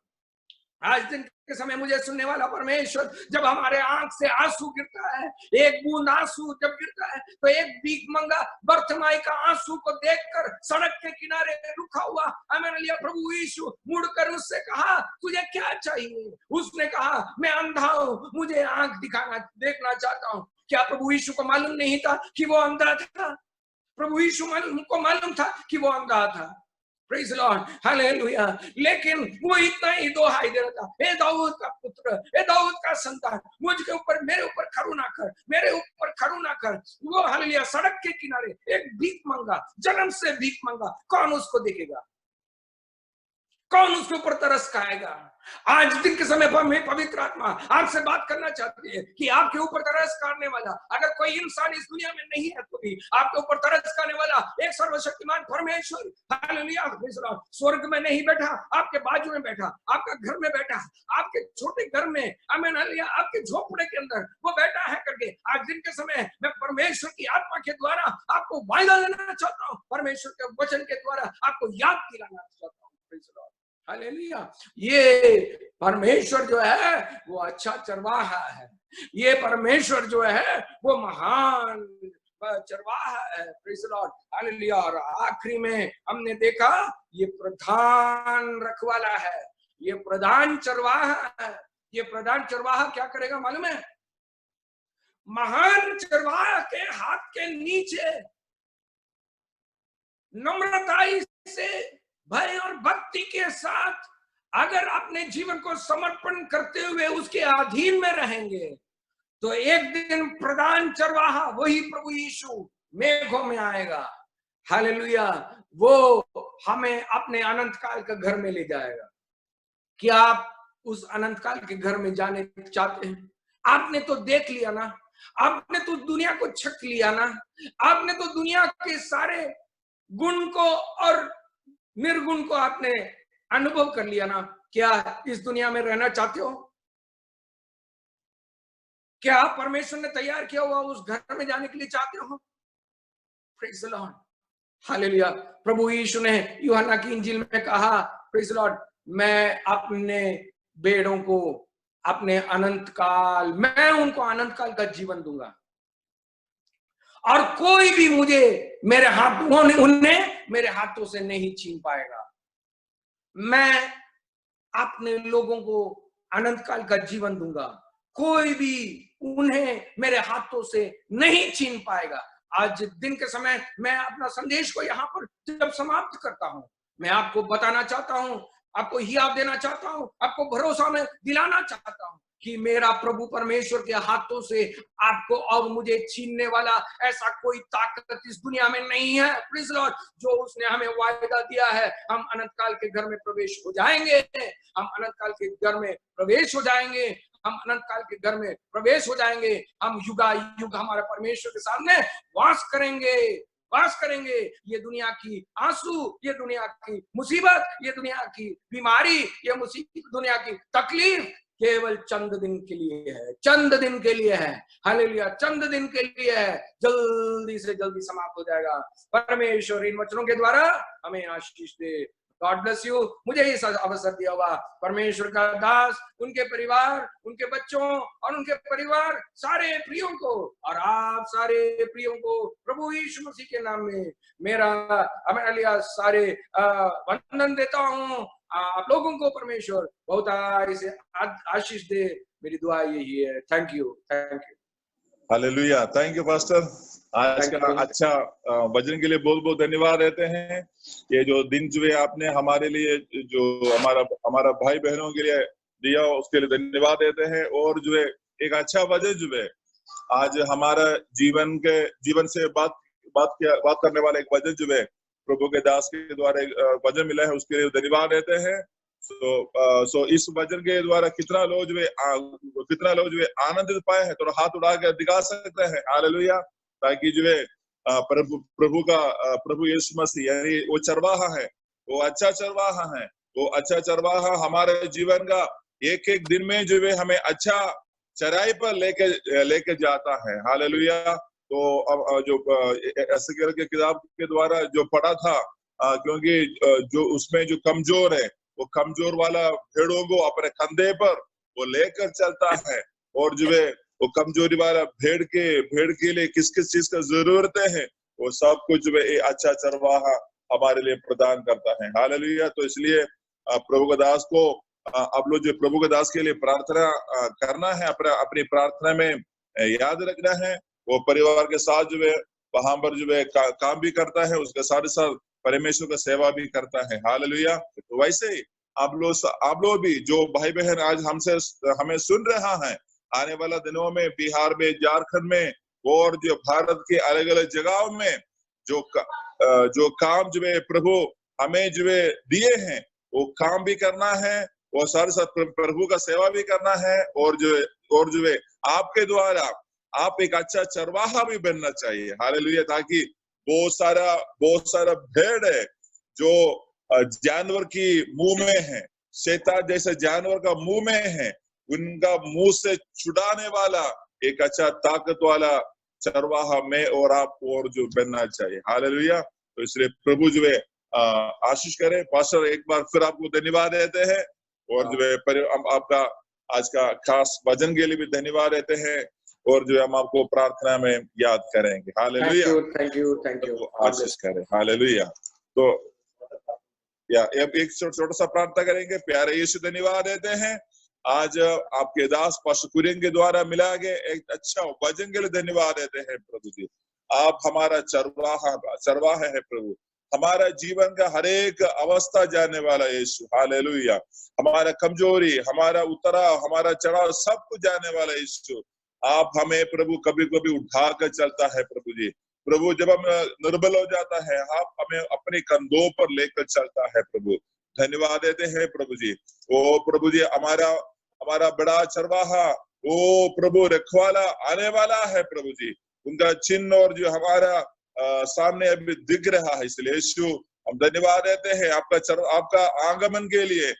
आज दिन के समय मुझे सुनने वाला परमेश्वर, जब हमारे आंख से आंसू गिरता है, एक बूंद आंसू जब गिरता है, तो एक भीखमंगा बर्थमाई का आंसू को देखकर सड़क के किनारे रुका हुआ आमीन हालेलुया प्रभु यीशु मुड़कर उससे कहा, तुझे क्या चाहिए? उसने कहा, मैं अंधा हूं, मुझे आंख देखना चाहता हूं। क्या प्रभु यीशु को मालूम नहीं था कि वो अंधा था? प्रभु यीशु को मालूम था कि वो अंधा था। Praise the lord, hallelujah. लेकिन वो इतना ही दोहाई दे रहा था, हे दाऊद का पुत्र, हे दाऊद का संतान, मुझके ऊपर, मेरे ऊपर करुणा कर, मेरे ऊपर करुणा कर। वो हालेलुया सड़क के किनारे एक भीख मंगा, जन्म से भीख मंगा, कौन उसको देखेगा? कौन उसके ऊपर तरस खाएगा? आज दिन के समय पर मैं पवित्र आत्मा आपसे बात करना चाहती है कि आपके ऊपर तरस खाने वाला अगर कोई इंसान इस दुनिया में नहीं है, तो भी आपके ऊपर तरस खाने वाला एक सर्वशक्तिमान परमेश्वर हालेलुया स्वर्ग में नहीं बैठा, आपके बाजू में बैठा, आपका घर में बैठा, आपके छोटे घर में, आमीन हालेलुया, आपके झोपड़े के अंदर वो बैठा है करके आज दिन के समय मैं परमेश्वर की आत्मा के द्वारा आपको वायदा देना चाहता हूँ, परमेश्वर के वचन के द्वारा आपको याद दिलाना चाहता हूँ। Praise the lord, hallelujah. ये परमेश्वर जो है वो अच्छा चरवाहा है, ये परमेश्वर जो है वो महान चरवाहा है। Praise the lord, hallelujah. और आखिरी में हमने देखा ये प्रधान रखवाला है, ये प्रधान चरवाहा है। ये प्रधान चरवाहा क्या करेगा मालूम है? महान चरवाहा के हाथ के नीचे नम्रताई से, भय और भक्ति के साथ अगर अपने जीवन को समर्पण करते हुए उसके अधीन में रहेंगे, तो एक दिन प्रधान चरवाहा वही प्रभु यीशु मेघों में आएगा। हालेलुया। वो हमें अपने अनंत काल के घर में ले जाएगा। क्या आप उस अनंत काल के घर में जाने चाहते हैं? आपने तो देख लिया ना, आपने तो दुनिया को छक लिया ना, आपने तो दुनिया के सारे गुण को और निर्गुण को आपने अनुभव कर लिया ना। क्या इस दुनिया में रहना चाहते हो? क्या आप परमेश्वर ने तैयार किया हुआ उस घर में जाने के लिए चाहते हो? Praise the lord, hallelujah. प्रभु यीशु ने यूहन्ना की इंजील में कहा, प्रेज़ द लॉर्ड, मैं अपने बेड़ों को अपने अनंत काल, मैं उनको अनंत काल का जीवन दूंगा और कोई भी मुझे मेरे हाथों उन्हें मेरे हाथों से नहीं छीन पाएगा। मैं अपने लोगों को अनंत काल का जीवन दूंगा, कोई भी उन्हें मेरे हाथों से नहीं छीन पाएगा। आज दिन के समय मैं अपना संदेश को यहाँ पर जब समाप्त करता हूँ, मैं आपको बताना चाहता हूँ, आपको हियाव देना चाहता हूँ, आपको भरोसा में दिलाना चाहता हूँ कि मेरा प्रभु परमेश्वर के हाथों से आपको और मुझे छीनने वाला ऐसा कोई ताकत इस दुनिया में नहीं है। प्लीज लॉर्ड, जो उसने हमें वायदा दिया है, हम अनंत काल के घर में प्रवेश हो जाएंगे, हम अनंत काल के घर में प्रवेश हो जाएंगे, हम अनंत काल के घर में प्रवेश हो जाएंगे, हम युगा युग हमारे परमेश्वर के सामने वास करेंगे। ये दुनिया की आंसू, ये दुनिया की मुसीबत, ये दुनिया की बीमारी, ये दुनिया की तकलीफ केवल चंद दिन के लिए है, चंद दिन के लिए है। हालेलुया, चंद दिन के लिए है, जल्दी से जल्दी समाप्त हो जाएगा। परमेश्वर इन वचनों के द्वारा हमें आशीष दे। God bless you. मुझे इस अवसर दिया हुआ परमेश्वर का दास, उनके परिवार, उनके बच्चों और उनके परिवार सारे प्रियों को और आप सारे प्रियों को प्रभु यीशु मसीह के नाम में मेरा लिया सारे वंदन देता हूँ। आप लोगों को परमेश्वर बहुत ऐसे आशीष दे, मेरी दुआ यही है। Thank you, thank you. Hallelujah, thank you pastor. आज का अच्छा वचन के लिए बहुत बहुत धन्यवाद देते हैं। ये जो दिन जो है आपने हमारे लिए, जो हमारा भाई बहनों के लिए दिया, उसके लिए धन्यवाद देते हैं। और जो है एक अच्छा वचन जो है आज हमारा जीवन से बात करने वाला एक वचन जो है प्रभु के दास के द्वारा वचन मिला है, उसके लिए धन्यवाद देते हैं। सो इस वचन के द्वारा कितना लोग जो है आनंदित पाए हैं, तो हाथ उड़ा के दिखा सकते हैं। हालेलुया, ताकि जो है प्रभु यीशु मसीह यानी वो चरवाहा है, वो अच्छा चरवाहा है। वो अच्छा चरवाहा हमारे जीवन का एक एक दिन में जो है हमें अच्छा चराई पर लेके जाता है। हालेलुया। तो अब जो एसेकियेल के किताब के द्वारा जो पढ़ा था, क्योंकि जो उसमें जो कमजोर है, वो कमजोर वाला भेड़ों को अपने कंधे पर वो लेकर चलता है। और जो है वो कमजोरी वाला भेड़ के लिए किस किस चीज का जरूरत है, वो सब कुछ जो है अच्छा चरवाहा हमारे लिए प्रदान करता है। हालेलुया। तो इसलिए प्रभु के दास को आप लोग जो प्रभु के दास के लिए प्रार्थना करना है, अपनी प्रार्थना में याद रखना है। वो परिवार के साथ जो है वहां पर जो है काम भी करता है, उसके साथ साथ परमेश्वर का सेवा भी करता है। हालेलुया। तो वैसे ही आप लोग भी जो भाई बहन आज हमें सुन रहा है, आने वाला दिनों में बिहार में, झारखंड में और जो भारत के अलग अलग जगहों में जो काम जो है प्रभु हमें जो है दिए हैं, वो काम भी करना है और साथ साथ प्रभु का सेवा भी करना है। और जो है आपके द्वारा आप एक अच्छा चरवाहा भी बनना चाहिए। हालेलुया। ताकि बहुत सारा भेड़ है जो जानवर की मुंह में है, शैतान जैसे जानवर का मुंह में है, उनका मुंह से छुड़ाने वाला एक अच्छा ताकत वाला चरवाहा में और आप और जो बनना चाहिए। हालेलुया। तो इसलिए प्रभु जो है आशीष करे। पास्टर एक बार फिर आपको धन्यवाद देते हैं और जो है आपका आज का खास वचन के लिए भी धन्यवाद देते हैं और जो हम आपको प्रार्थना में याद करेंगे। हालेलुया। Thank you. आशीष करें। हालेलुया। तो एक छोटा सा प्रार्थना करेंगे। प्यारे यीशु, धन्यवाद देते हैं आज आपके दास पास्टर कुरियन के द्वारा मिला के एक अच्छा वचन के लिए धन्यवाद देते हैं। प्रभु जी, आप हमारा चरवाहा है प्रभु, हमारा जीवन का हर एक अवस्था जानने वाला यीशु। हालेलुया। हमारा कमजोरी, हमारा उतराव, हमारा चढ़ाव, सब कुछ जानने वाला यीशु। आप हमें प्रभु कभी कभी उठा कर चलता है प्रभु जी। प्रभु जब हम निर्बल हो जाता है, आप हमें अपने कंधों पर लेकर चलता है प्रभु। धन्यवाद देते हैं प्रभु जी। ओ प्रभु जी, हमारा बड़ा चरवाहा, ओ प्रभु रखवाला आने वाला है प्रभु जी। उनका चिन्ह और जो हमारा सामने अभी दिख रहा है। इसलिए यीशु हम धन्यवाद देते हैं आपका आगमन के लिए,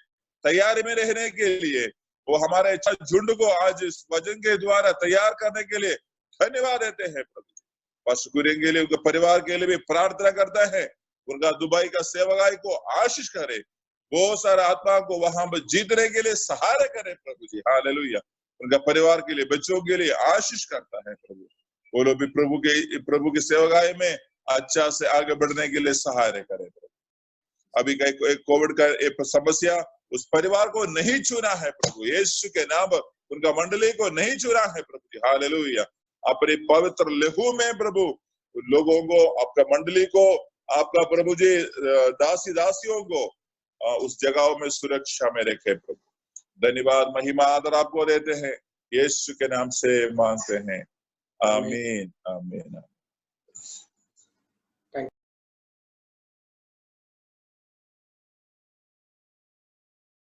तैयारी में रहने के लिए, वो हमारे अच्छा झुंड को आज इस वचन के द्वारा तैयार करने के लिए धन्यवाद देते हैं प्रभु जी। पास्टर कुरियन के लिए, उनके परिवार के लिए भी प्रार्थना करता है, उनका दुबई का सेवकाई को आशीष करे, बहुत सारा आत्मा को वहां पर जीतने के लिए सहारा करे प्रभु जी। हालेलुया। उनका परिवार के लिए, बच्चों के लिए आशीष करता है प्रभु। वो लोग भी प्रभु की सेवकाई में अच्छा से आगे बढ़ने के लिए सहायता करे प्रभु। अभी का एक कोविड का एक समस्या उस परिवार को नहीं छूना है प्रभु, यीशु के नाम उनका मंडली को नहीं छूना है प्रभु जी। हालेलुया। अपने पवित्र लहू में प्रभु लोगों को, आपका मंडली को, आपका प्रभु जी दासियों को उस जगहों में सुरक्षा में रखे प्रभु। धन्यवाद, महिमा, आदर आपको देते हैं, यीशु के नाम से मांगते हैं। आमीन, आमीन।